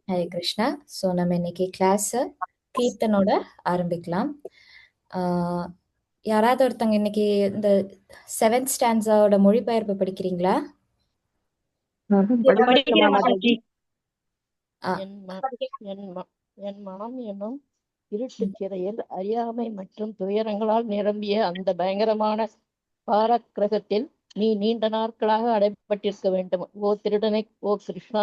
Hare Krishna. So நம்ம இன்னைக்கு class கீர்த்தனோட ஆரம்பிக்கலாம். ஆஹ் யாராவது ஒருத்தங்க இன்னைக்கு இந்த செவன்த் ஸ்டான்ஸாவோட மொழிபெயர்ப்பு படிக்கிறீங்களா? படிக்கிறேன் மாதாஜி. ஆ, என் மனம் என்னும் இருட்டுச் சிறையில் அறியாமை மற்றும் துயரங்களால் நிரம்பிய அந்த பயங்கரமான பாரக்கிரகத்தில் நீ நீண்ட நாட்களாக அடைப்பட்டிருக்க வேண்டும். ஓ திருடனை, ஓ கிருஷ்ணா,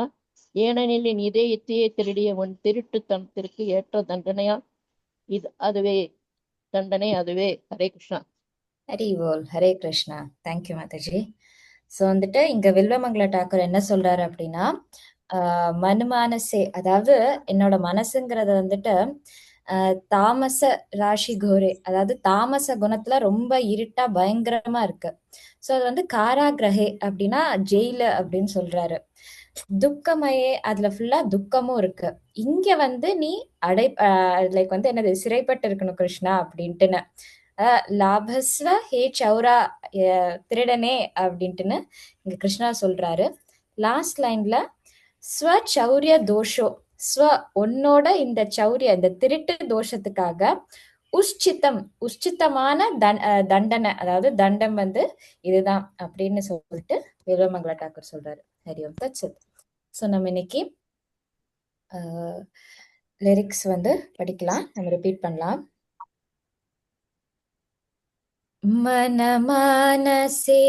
ஏனெனில் என் இதயத்தையே திருடிய உன் திருட்டுத்தனத்திற்கு ஏற்ற தண்டனையா அதுவே அதுவே. ஹரே கிருஷ்ணா. ஹரி போல். ஹரே கிருஷ்ணா. தேங்க்யூ மாதாஜி. ஸோ வந்துட்டு இங்க வில்வமங்கல டாக்கர் என்ன சொல்றாரு அப்படின்னா, மனுமானசே, அதாவது என்னோட மனசுங்கிறது வந்துட்டு தாமச ராசி கோரே, அதாவது தாமச குணத்துல ரொம்ப இருட்டா பயங்கரமா இருக்கு. ஸோ அது வந்து காராகிரகே அப்படின்னா ஜெயிலு அப்படின்னு சொல்றாரு. துக்கமயே, அதுல ஃபுல்லா துக்கமும் இருக்கு. இங்க வந்து நீ லைக் வந்து என்னது சிறைப்பட்டு இருக்கணும் கிருஷ்ணா அப்படின்ட்டுன்னு. லாபஸ்வ ஹே சௌரா, திருடனே அப்படின்ட்டுன்னு இங்க கிருஷ்ணா சொல்றாரு. லாஸ்ட் லைன்ல ஸ்வச்சௌரிய தோஷோ, ஸ்வ உன்னோட இந்த சௌரிய இந்த திருட்டு தோஷத்துக்காக உஷ்சித்தம், உஷ்சித்தமான தண்டனை, அதாவது தண்டம் வந்து இதுதான் அப்படின்னு சொல்லிட்டு வில்வமங்கல டாக்கூர் சொல்றாரு. ஹரி ஓம் தத் சத். ஸோ நம்ம இன்னைக்கு லிரிக்ஸ் வந்து படிக்கலாம், நம்ம ரிப்பீட் பண்ணலாம். मनमानसे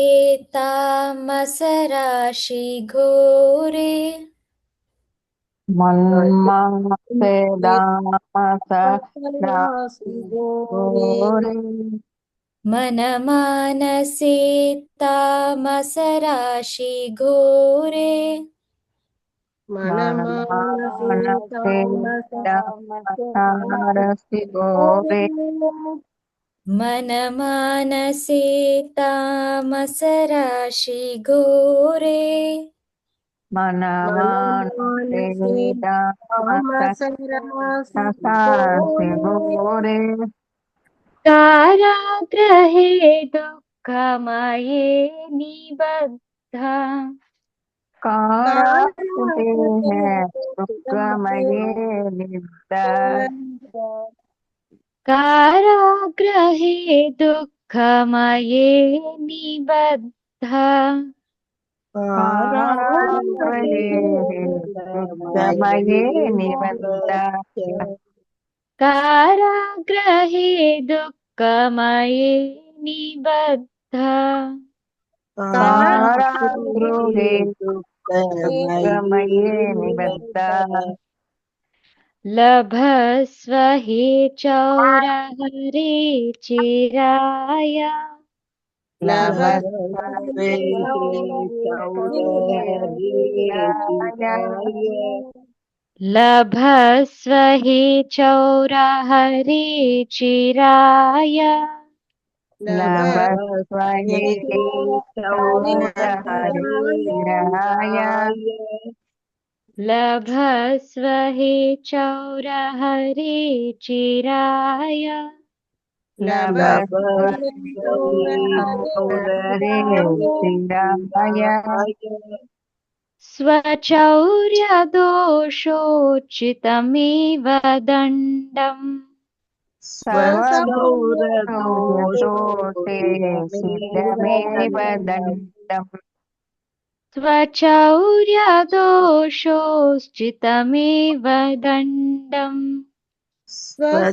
तामसराशि घोरे, मन्मासे दामस राशिगोरे मनमानसे तामसराशि घोरे, मनमानसे दामस राशिगोरे मनमानसे तामसराशि घोरे, मनमानसे दामस राशिगोरे कारागृहे दुःखमये निबद्धा कारागृहे दुःखमये निबद्धा कारागृहे दुःखमये निबद्धा कारागृहे दुःखमये निबद्धा कारागृहे दुःखमये निबद्धा कारागृहे दुःखमये निबद्धा लभस्व हि चौरहरे चिराय लभस्वे लभस्व हि चौरहरे चिराय लभस्वे चौरहरिराय लभस्व हि चौरहरे चिराय लभस्वे चौरहरिराय स्वचौर्यदोषोचितमेव दण्डम् स्वचौर्यदोषे सिद्धमेव दण्डम् स्वचौर्यदोषोचितमेव दण्डम् स्वचौर्यदोषे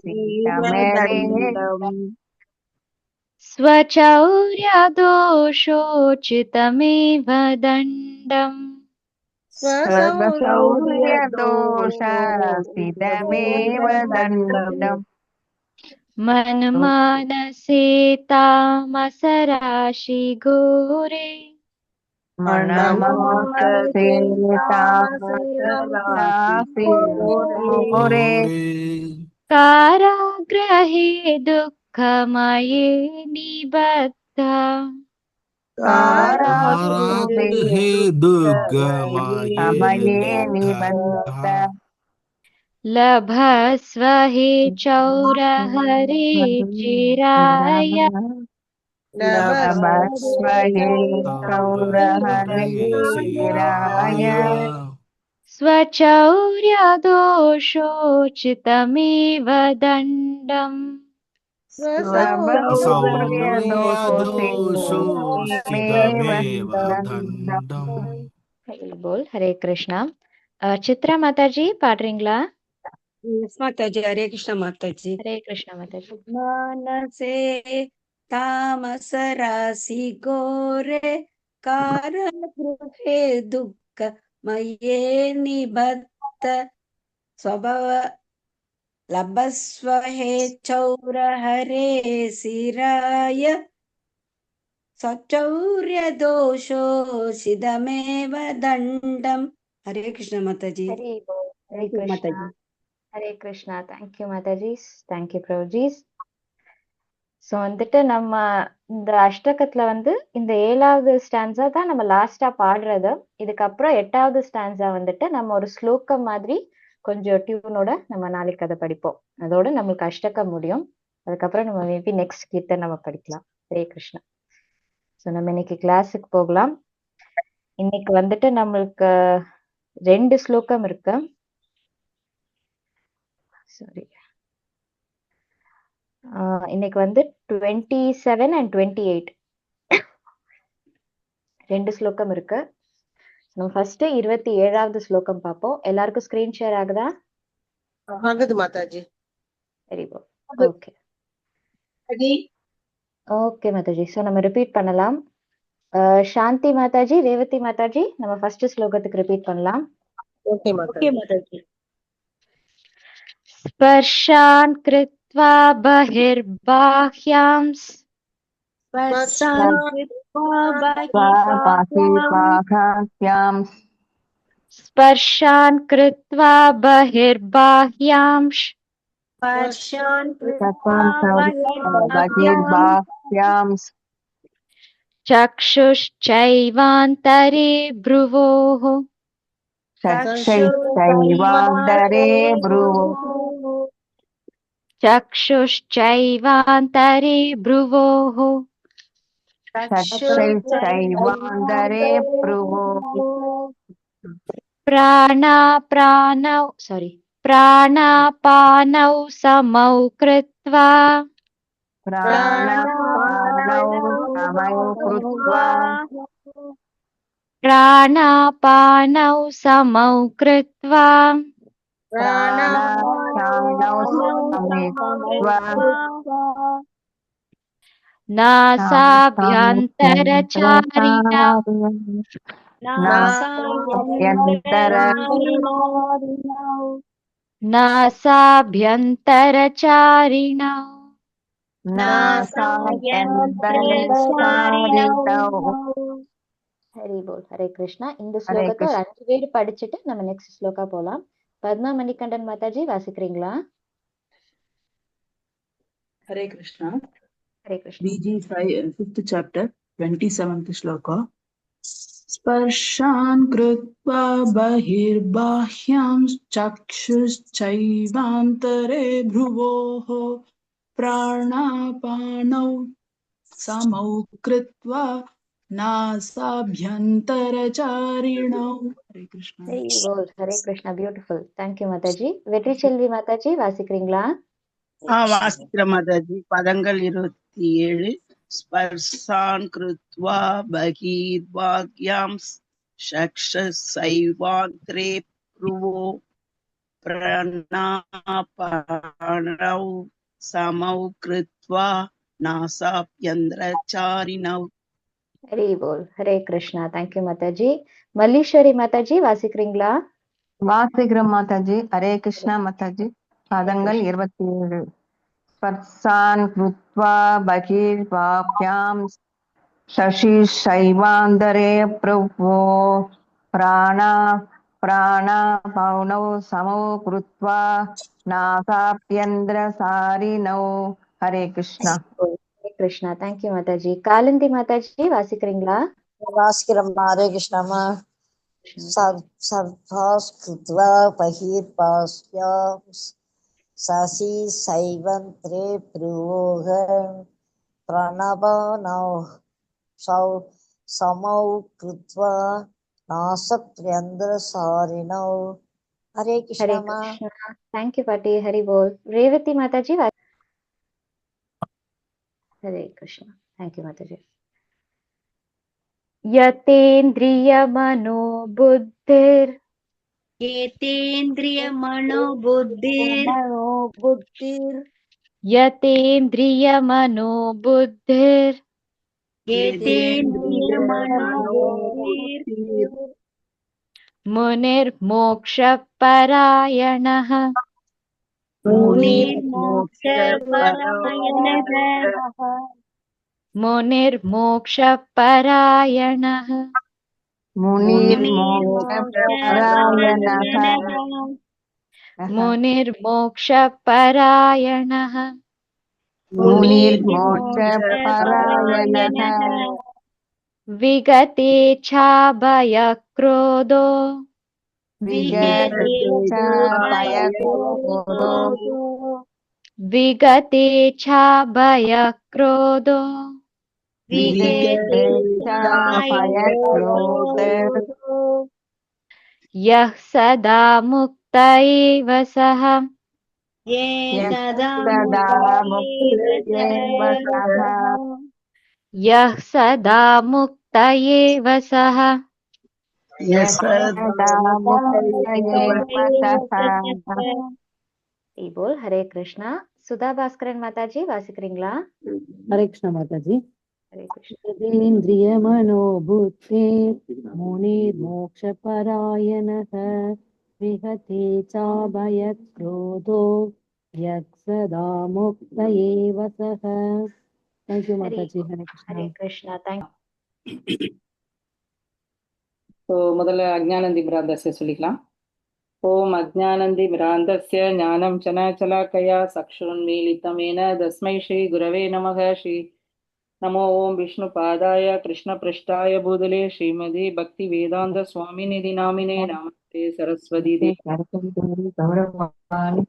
सिद्धमेव स्वचौर्यदोषोचितमेव दण्डम् स्वचौर्यदोषासितमेव दण्डम् मनमानसे तामसराशि घोरे मनमानसे तामसराशि घोरे कारागृहे दुःखमये निबद्धा कारागृहे दुःखमये निबद्धा लभस्व हि चौरहरे चिराय नभस्महे सौरहरे शिराय स्वचौर्यदोषोचितमेव दण्डम् स्वचौर्यदोषेमेव दण्डम् बोल हरे कृष्णा चित्रा माताजी पाடுறீங்களா माताजी हरे कृष्ण माताजी हरे कृष्णा माताजी मानसे तामस राशि घोरे कारण गृहे दुःख मये निबद्ध स्वभाव लभस्व हे चौर हरे शिराय सचौर्य दोषो सिदमेव दंडम हरे कृष्ण माताजी हरे बोल हरे thank you Krishna Mataji Hare Krishna thank you Mataji thank you பிரபுஜீஸ் ஸோ வந்துட்டு நம்ம இந்த அஷ்டகத்துல வந்து இந்த 7வது ஸ்டான்ஸா தான் நம்ம லாஸ்டா பாடுறது இதுக்கப்புறம் 8வது ஸ்டான்ஸா வந்துட்டு நம்ம ஒரு ஸ்லோகம் மாதிரி கொஞ்சம் டியூனோட நம்ம நாளைக்கு அதை படிப்போம் அதோட நம்மளுக்கு அஷ்டகம் முடியும் அதுக்கப்புறம் நம்ம மேபி நெக்ஸ்ட் கீர்த்தன் நம்ம படிக்கலாம் ஹரே கிருஷ்ணா ஸோ நம்ம இன்னைக்கு கிளாஸுக்கு போகலாம் இன்னைக்கு வந்துட்டு நம்மளுக்கு 2 ஸ்லோகம் இருக்கு சாரி இன்னைக்கு வந்து 27 and 28 2 ஸ்லோகம் இருக்கு நம்ம ஃபர்ஸ்ட் 27வது ஸ்லோகம் பார்ப்போம் எல்லாருக்கும் ஸ்கிரீன் ஷேர் ஆகுதா ஆகுது Mataji very good okay okay Mataji so நம்ம ரிப்பீட் பண்ணலாம் சாந்தி மாதாஜி ரேவதி மாதாஜி நம்ம ஃபர்ஸ்ட் ஸ்லோகத்துக்கு ரிப்பீட் பண்ணலாம் ஓகே மாதாஜி स्पर्शान् कृत्वा बहिर्बाह्यां बाह्यां स्पर्शान् कृत्वा बहिर्बाह्यांश बहिर्बाह्यां चक्षुश्चैवान्तरे भ्रुवोः चक्षुश्चैवान्तरे भ्रुवोः चक्षुश्चैवान्तरे भ्रुवोः चक्षुश्चैवान्तरे भ्रुवोः प्राणापानौ समौ कृत्वा प्राणापानौ समौ कृत्वा नासाभ्यन्तरचारिणौ ஹரி போல் ஹரே கிருஷ்ணா இந்த ஸ்லோகத்தை ஒரு 5 பேர் படிச்சுட்டு நம்ம நெக்ஸ்ட் ஸ்லோகா போலாம் பத்மா மணிகண்டன் மாதாஜி வாசிக்கிறீங்களா Hare Krishna. Hare Krishna BG 5th chapter 27th shloka. Sparshan krutva bahirbahyam chakshuschaivantare bhruvoho pranapanau samau krutva nasabhyantaracharinav. Hare Krishna. Hari போல் ஹரே கிருஷ்ணா பியூட்டிஃபுல் தேங்க்யூ மாதாஜி வெற்றி செல்வி மாதாஜி வாசிக்கிறீங்களா வாசிக்கிற மாதாஜி பதங்கள் 27 ஸ்பர்சான் கிருத்வா பகீர்வாக்யாம் சக்ஷசைவாந்திரே ப்ருவோ பிரணாபாணௌ சமௌ கிருத்வா நாசாப்யந்திரச்சாரிணௌ. ஹரி போல் ஹரே கிருஷ்ணா தேங்க்யூ மாதாஜி மல்லீஸ்வரி மாதாஜி வாசிக்கிறீங்களா வாசிக்கிறோம் மாதாஜி ஹரே கிருஷ்ணா மாதாஜி பதங்கள் 27 ஸ்பர்சான் கிருத்வா பகிர்வாப்யாம் சசி சைவாந்தரே பிரபோ பிராணாபௌனௌ சமோ கிருத்வா நாசாப்யந்திர சாரிணௌ. ஹரே கிருஷ்ணா ஹரே கிருஷ்ணா தேங்க்யூ மாதாஜி காலந்தி மாதாஜி வாசிக்கிறீங்களா வாசிக்கிறம்மா ஹரே கிருஷ்ணம்மா சர்வாஸ்கிருத்வா பஹீர்பாஸ்யாம் சசி சைவந்திரே ப்ருவோக प्रणवनौ सौ समौ कृत्वा नासत्यन्द्रसारिणौ हरे कृष्ण हरे मा कृष्णा थैंक यू पाटी हरि बोल रेवती माता जी हरे कृष्णा थैंक यू माता जी यतेन्द्रियमनोबुद्धिर् एतेन्द्रियमनोबुद्धिर् बुद्धिर् यतेन्द्रियमनोबुद्धिर् एतेन्द्रियमनोबुद्धिर् मुनिर्मोक्षपरायणः मुनिर्मोक्षपरायणः मुनिर्मोक्षपरायणः मुनिर्मोक्षपरायणः मुनिर्मोक्षपरायणः मुनिर्मोक्षपरायणः विगतेच्छाभयक्रोधो विगतेच्छाभयक्रोधो विगतेच्छाभयक्रोधो विगतेच्छाभयक्रोधो यः सदा मुक्त एव सः यः सदा सदा मुक्तयेव मुक्तयेव सः यः सदा मुक्त एव सः यः सदा मुक्तयेव सः बोल हरे कृष्णा सुधा भास्करन माता जी वासिக்கிறீங்களா हरे कृष्ण माता जी हरे कृष्ण यदेन्द्रियमनोबुद्धिर्मुनिर्मोक्षपरायणः विहते चाभयक्रोधो यः सदा मुक्त एव सः थैंक यू माता जी हरे हरे कृष्ण कृष्णा थैंक ஸோ முதல்ல அஜ்ஞானந்தி பிராந்தஸ்ய சொல்லிக்கலாம். ஓம் அஜ்ஞானந்தி பிராந்தஸ்ய ஞானம் சனாச்சலாக்கயா சக்ஷுன்மீலிதமேன தஸ்மை ஸ்ரீ குரவே நமக ஸ்ரீ நமோ ஓம் விஷ்ணுபாதாய கிருஷ்ணபிருஷ்டாய பூதலே ஸ்ரீமதி பக்தி வேதாந்த சுவாமிநிதி நாமினே நமஸ்தே சரஸ்வதி गौरवाणि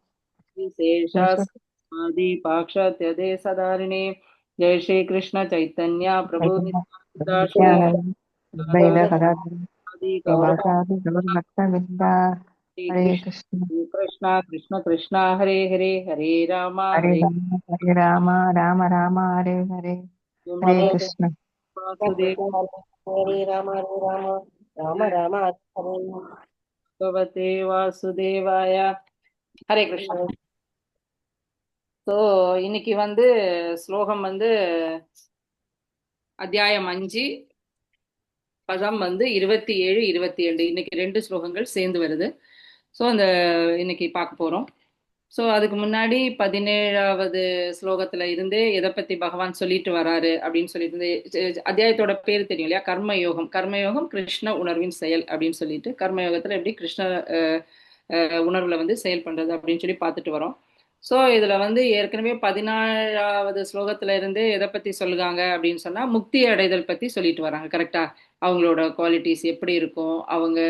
தேவி சேஷாஸ்மாதி பாக்ஷாத்யதே சதாரிணே ஜெய் ஸ்ரீ கிருஷ்ண சைத்தன்ய பிரபு நித்யானந்த ஸ்ரீ ஆதி கௌர गौरभक्तविन्दा हरे कृष्ण कृष्ण कृष्ण कृष्ण हरे हरे हरे राम हरे राम राम राम हरे हरे हरे कृष्ण वासुदेव हरे राम राम राम हरे भगवते वासुदेवाय हरे कृष्ण. ஸோ இன்னைக்கு வந்து ஸ்லோகம் வந்து அத்தியாயம் 5 பதம் வந்து 27 28 இன்னைக்கு 2 ஸ்லோகங்கள் சேர்ந்து வருது. ஸோ அந்த இன்னைக்கு பார்க்க போறோம். ஸோ அதுக்கு முன்னாடி 17வது ஸ்லோகத்துல இருந்தே எதை பத்தி பகவான் சொல்லிட்டு வராரு அப்படின்னு சொல்லிட்டு அத்தியாயத்தோட பேர் தெரியும் இல்லையா, கர்மயோகம். கர்மயோகம் கிருஷ்ண உணர்வின் செயல் அப்படின்னு சொல்லிட்டு கர்மயோகத்துல எப்படி கிருஷ்ண உணர்வுல வந்து செயல் பண்றது அப்படின்னு சொல்லி பார்த்துட்டு வரோம். ஸோ இதுல வந்து ஏற்கனவே 14வது ஸ்லோகத்துல இருந்து எதை பத்தி சொல்லுவாங்க அப்படின்னு சொன்னா முக்தி அடைதல் பத்தி சொல்லிட்டு வராங்க. கரெக்டா? அவங்களோட குவாலிட்டிஸ் எப்படி இருக்கும், அவங்க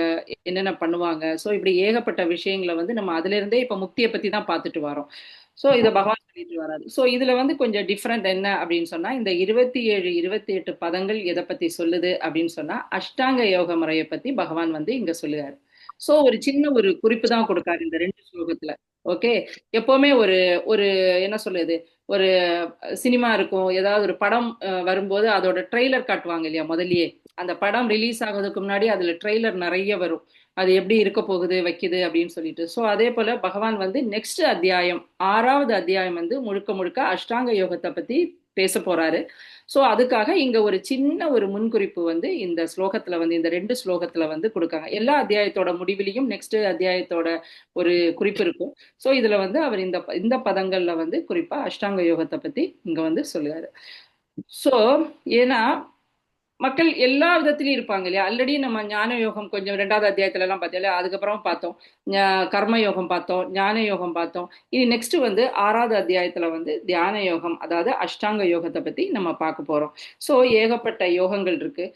என்னென்ன பண்ணுவாங்க. ஸோ இப்படி ஏகப்பட்ட விஷயங்களை வந்து நம்ம அதுல இருந்தே இப்ப முக்தியை பத்தி தான் பார்த்துட்டு வரோம். ஸோ இதை பகவான் சொல்லிட்டு வராரு. ஸோ இதுல வந்து கொஞ்சம் டிஃப்ரெண்ட் என்ன அப்படின்னு சொன்னா, இந்த 27 28 பதங்கள் எதை பத்தி சொல்லுது அப்படின்னு சொன்னா அஷ்டாங்க யோக முறையை பத்தி பகவான் வந்து இங்க சொல்லுவாரு. ஸோ ஒரு சின்ன ஒரு குறிப்பு தான் கொடுக்காரு இந்த 2 ஸ்லோகத்துல. ஓகே, எப்பவுமே ஒரு ஒரு என்ன சொல்லுது, ஒரு சினிமா இருக்கும், ஏதாவது ஒரு படம் வரும்போது அதோட ட்ரெய்லர் காட்டுவாங்க இல்லையா முதல்லயே. அந்த படம் ரிலீஸ் ஆகிறதுக்கு முன்னாடி அதுல ட்ரெய்லர் நிறைய வரும், அது எப்படி இருக்க போகுது வைக்குது அப்படின்னு சொல்லிட்டு. ஸோ அதே போல பகவான் வந்து நெக்ஸ்ட் அத்தியாயம் 6வது அத்தியாயம் வந்து முழுக்க முழுக்க அஷ்டாங்க யோகத்தை பத்தி பேச போறாரு. ஸோ அதுக்காக இங்க ஒரு சின்ன ஒரு முன்குறிப்பு வந்து இந்த ஸ்லோகத்துல வந்து இந்த 2 ஸ்லோகத்துல வந்து கொடுக்காங்க. எல்லா அத்தியாயத்தோட முடிவிலையும் நெக்ஸ்ட் அத்தியாயத்தோட ஒரு குறிப்பு இருக்கும். ஸோ இதுல வந்து அவர் இந்த பதங்கள்ல வந்து குறிப்பா அஷ்டாங்க யோகத்தை பத்தி இங்க வந்து சொல்லுவாரு. ஸோ ஏன்னா மக்கள் எல்லா விதத்திலயும் இருப்பாங்க இல்லையா. ஆல்ரெடி நம்ம ஞான யோகம் கொஞ்சம் 2வது அத்தியாயத்துல எல்லாம் பார்த்தோம் இல்லையா. அதுக்கப்புறம் பார்த்தோம் கர்ம யோகம் பார்த்தோம், ஞான யோகம் பார்த்தோம். இனி நெக்ஸ்ட் வந்து 6வது அத்தியாயத்துல வந்து தியான யோகம், அதாவது அஷ்டாங்க யோகத்தை பத்தி நம்ம பார்க்க போறோம். ஸோ ஏகப்பட்ட யோகங்கள் இருக்கு.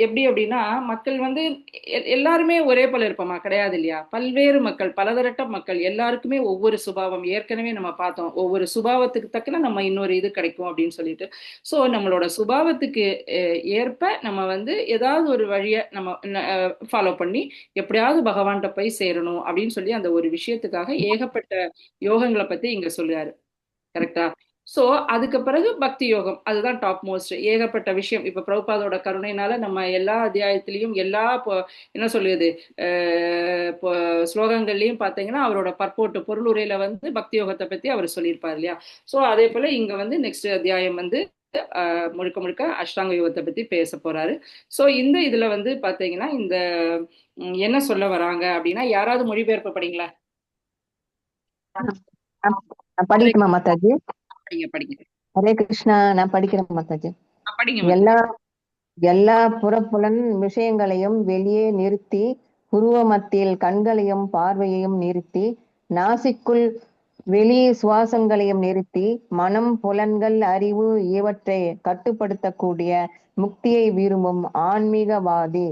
எப்படி அப்படின்னா மக்கள் வந்து எல்லாருமே ஒரே போல இருப்போமா? கிடையாது இல்லையா. பல்வேறு மக்கள், பலதரட்ட மக்கள், எல்லாருக்குமே ஒவ்வொரு சுபாவம். ஏற்கனவே நம்ம பார்த்தோம் ஒவ்வொரு சுபாவத்துக்கு தக்கன நம்ம இன்னொரு இது கிடைக்கும் அப்படின்னு சொல்லிட்டு. ஸோ நம்மளோட சுபாவத்துக்கு ஏற்ப நம்ம வந்து ஏதாவது ஒரு வழியை நம்ம ஃபாலோ பண்ணி எப்படியாவது பகவான்கிட்ட போய் சேரணும் அப்படின்னு சொல்லி அந்த ஒரு விஷயத்துக்காக ஏகப்பட்ட யோகங்களை பத்தி இங்க சொல்லுறாரு. கரெக்டா? சோ அதுக்கு பிறகு பக்தி யோகம், அதுதான் டாப் மோஸ்ட். ஏகப்பட்ட விஷயம். இப்ப பிரபுபாதோட கருணையினால நம்ம எல்லா அத்தியாயத்திலையும் எல்லா என்ன சொல்லுது ஸ்லோகங்கள்லயும் பாத்தீங்கன்னா அவரோட பற்போட்டு பொருளுரையில வந்து பக்தி யோகத்தை பத்தி அவர் சொல்லியிருப்பார் இல்லையா. சோ அதே போல இங்க வந்து நெக்ஸ்ட் அத்தியாயம் வந்து முழுக்க முழுக்க அஷ்டாங்க யோகத்தை பத்தி பேச போறாரு. சோ இந்த இதுல வந்து பாத்தீங்கன்னா இந்த என்ன சொல்ல வராங்க அப்படின்னா, யாராவது மொழிபெயர்ப்பு படிங்களா? படிக்குமா மாதாஜி? படிங்க. ஹரே கிருஷ்ணா. நான் படிக்கிறேன் மாதாஜி. படிங்க. எல்லா புறப்புலன் விஷயங்களையும் வெளியே நிறுத்தி, புருவ மத்தியில் கண்களையும் பார்வையையும் நிறுத்தி, நாசிக்குள் வெளியே சுவாசங்களையும் நிறுத்தி, மனம், புலன்கள், அறிவு இவற்றை கட்டுப்படுத்தக்கூடிய முக்தியை விரும்பும் ஆன்மீகவாதி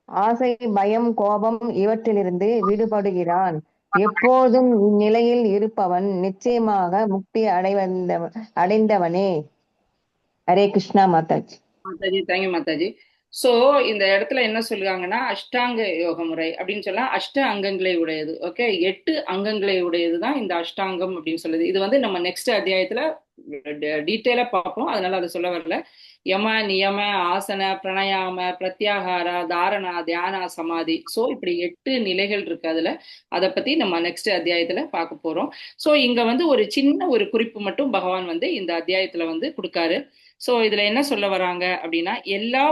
ஆசை, பயம், கோபம் இவற்றிலிருந்து விடுபடுகிறான். எப்போதும் இந்நிலையில் இருப்பவன் நிச்சயமாக முக்தி அடைந்தவனே. ஹரே கிருஷ்ணா மாதாஜி. தேங்க்யூ மாதாஜி. சோ இந்த இடத்துல என்ன சொல்லுவாங்கன்னா, அஷ்டாங்க யோக முறை அப்படின்னு சொன்னா 8 அங்கங்களை உடையது. ஓகே, 8 அங்கங்களை உடையதுதான் இந்த அஷ்டாங்கம் அப்படின்னு சொல்லுது. இது வந்து நம்ம நெக்ஸ்ட் அத்தியாயத்துல டீட்டெயிலா பார்ப்போம், அதனால அதை சொல்ல வரல. யம, நியம, ஆசன, பிரணயாம, பிரத்யாகார, தாரணா, தியானா, சமாதி. சோ இப்படி 8 நிலைகள் இருக்கு அதுல. அதை பத்தி நம்ம நெக்ஸ்ட் அத்தியாயத்துல பார்க்க போறோம். சோ இங்க வந்து ஒரு சின்ன ஒரு குறிப்பு மட்டும் பகவான் வந்து இந்த அத்தியாயத்துல வந்து கொடுக்காரு. சோ இதுல என்ன சொல்ல வராங்க அப்படின்னா, எல்லா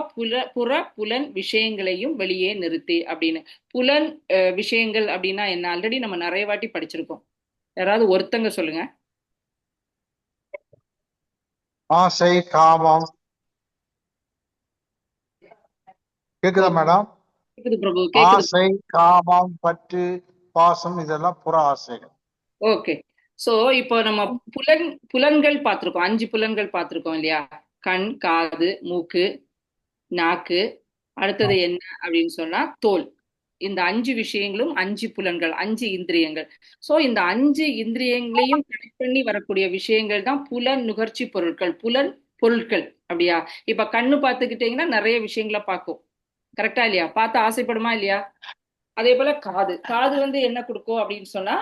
புலன் விஷயங்களையும் வெளியே நிறுத்தி அப்படின்னு. புலன் விஷயங்கள் அப்படின்னா என்ன? ஆல்ரெடி நம்ம நிறைய வாட்டி படிச்சிருக்கோம். யாராவது ஒருத்தங்க சொல்லுங்க. ஆசை, காமம். கேக்குதா மேடம்? கேக்குது பிரபு, கேக்குது. ஆசை, காமம், பற்று, பாசம், இதெல்லாம் புற ஆசைகள். ஓகே. சோ இப்போ நம்ம புலன்கள் பார்த்திருக்கோம். 5 புலன்கள் பார்த்திருக்கோம் இல்லையா. கண், காது, மூக்கு, நாக்கு, அடுத்தது என்ன அப்படின்னு சொன்னா தோல். இந்த 5 விஷயங்களும் 5 புலன்கள், 5 இந்திரியங்கள். சோ இந்த 5 இந்திரியங்களையும் கனெக்ட் பண்ணி வரக்கூடிய விஷயங்கள் தான் புலன் நுகர்ச்சி பொருட்கள், புலன் பொருட்கள். அப்படியா? இப்ப கண்ணு பார்த்துக்கிட்டீங்கன்னா நிறைய விஷயங்களை பார்க்கும். கரெக்டா இல்லையா? பார்த்து ஆசைப்படுமா இல்லையா? அதே போல காது வந்து என்ன கொடுக்கும் அப்படின்னு சொன்னா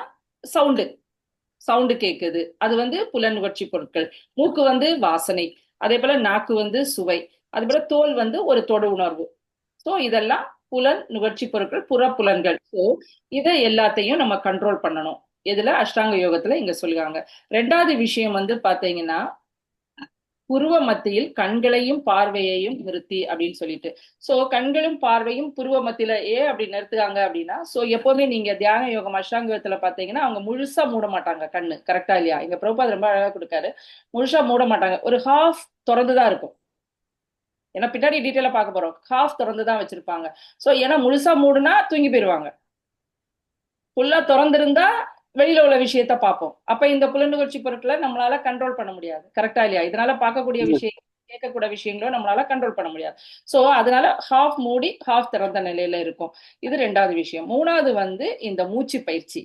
சவுண்டு கேட்குது, அது வந்து புலன் நுகர்ச்சி பொருட்கள். மூக்கு வந்து வாசனை, அதே போல நாக்கு வந்து சுவை, அதே போல தோல் வந்து ஒரு தொடு உணர்வு. சோ இதெல்லாம் புலன் நுகர்ச்சி பொருட்கள், புற புலன்கள். சோ இதை எல்லாத்தையும் நம்ம கண்ட்ரோல் பண்ணணும். இதுல அஷ்டாங்க யோகத்துல இங்க சொல்லுவாங்க. 2வது விஷயம் வந்து பாத்தீங்கன்னா, புருவ மத்தியில் கண்களையும் பார்வையையும் நிறுத்தி அப்படின்னு சொல்லிட்டு. சோ கண்களும் பார்வையும் புருவ மத்தியில அப்படி நிறுத்துறாங்க அப்படின்னா, சோ எப்பவுமே நீங்க தியான யோகம் அஷ்டாங்கத்துல பாத்தீங்கன்னா அவங்க முழுசா மூட மாட்டாங்க கண்ணு. கரெக்டா இல்லையா? இங்க பிரபுபாத் ரொம்ப அழகா கொடுக்காரு. முழுசா மூட மாட்டாங்க, ஒரு ஹாஃப் திறந்துதான் இருக்கும். ஏன்னா பின்னாடி டீட்டெயிலா பார்க்க போறோம். ஹாஃப் திறந்துதான் வச்சிருப்பாங்க. சோ ஏன்னா முழுசா மூடுனா தூங்கி போயிருவாங்க. ஃபுல்லா திறந்திருந்தா வெளியில உள்ள விஷயத்த பார்ப்போம். அப்ப இந்த புலனுணர்ச்சி பொருட்களை நம்மளால கண்ட்ரோல் பண்ண முடியாது. கரெக்டா இல்லையா? இதனால பார்க்கக்கூடிய விஷயம், கேட்கக்கூடிய விஷயங்களும் நம்மளால கண்ட்ரோல் பண்ண முடியாது. சோ அதனால ஹாஃப் மூடி ஹாஃப் திறந்த நிலையில இருக்கும். இது 2வது விஷயம். 3வது வந்து இந்த மூச்சு பயிற்சி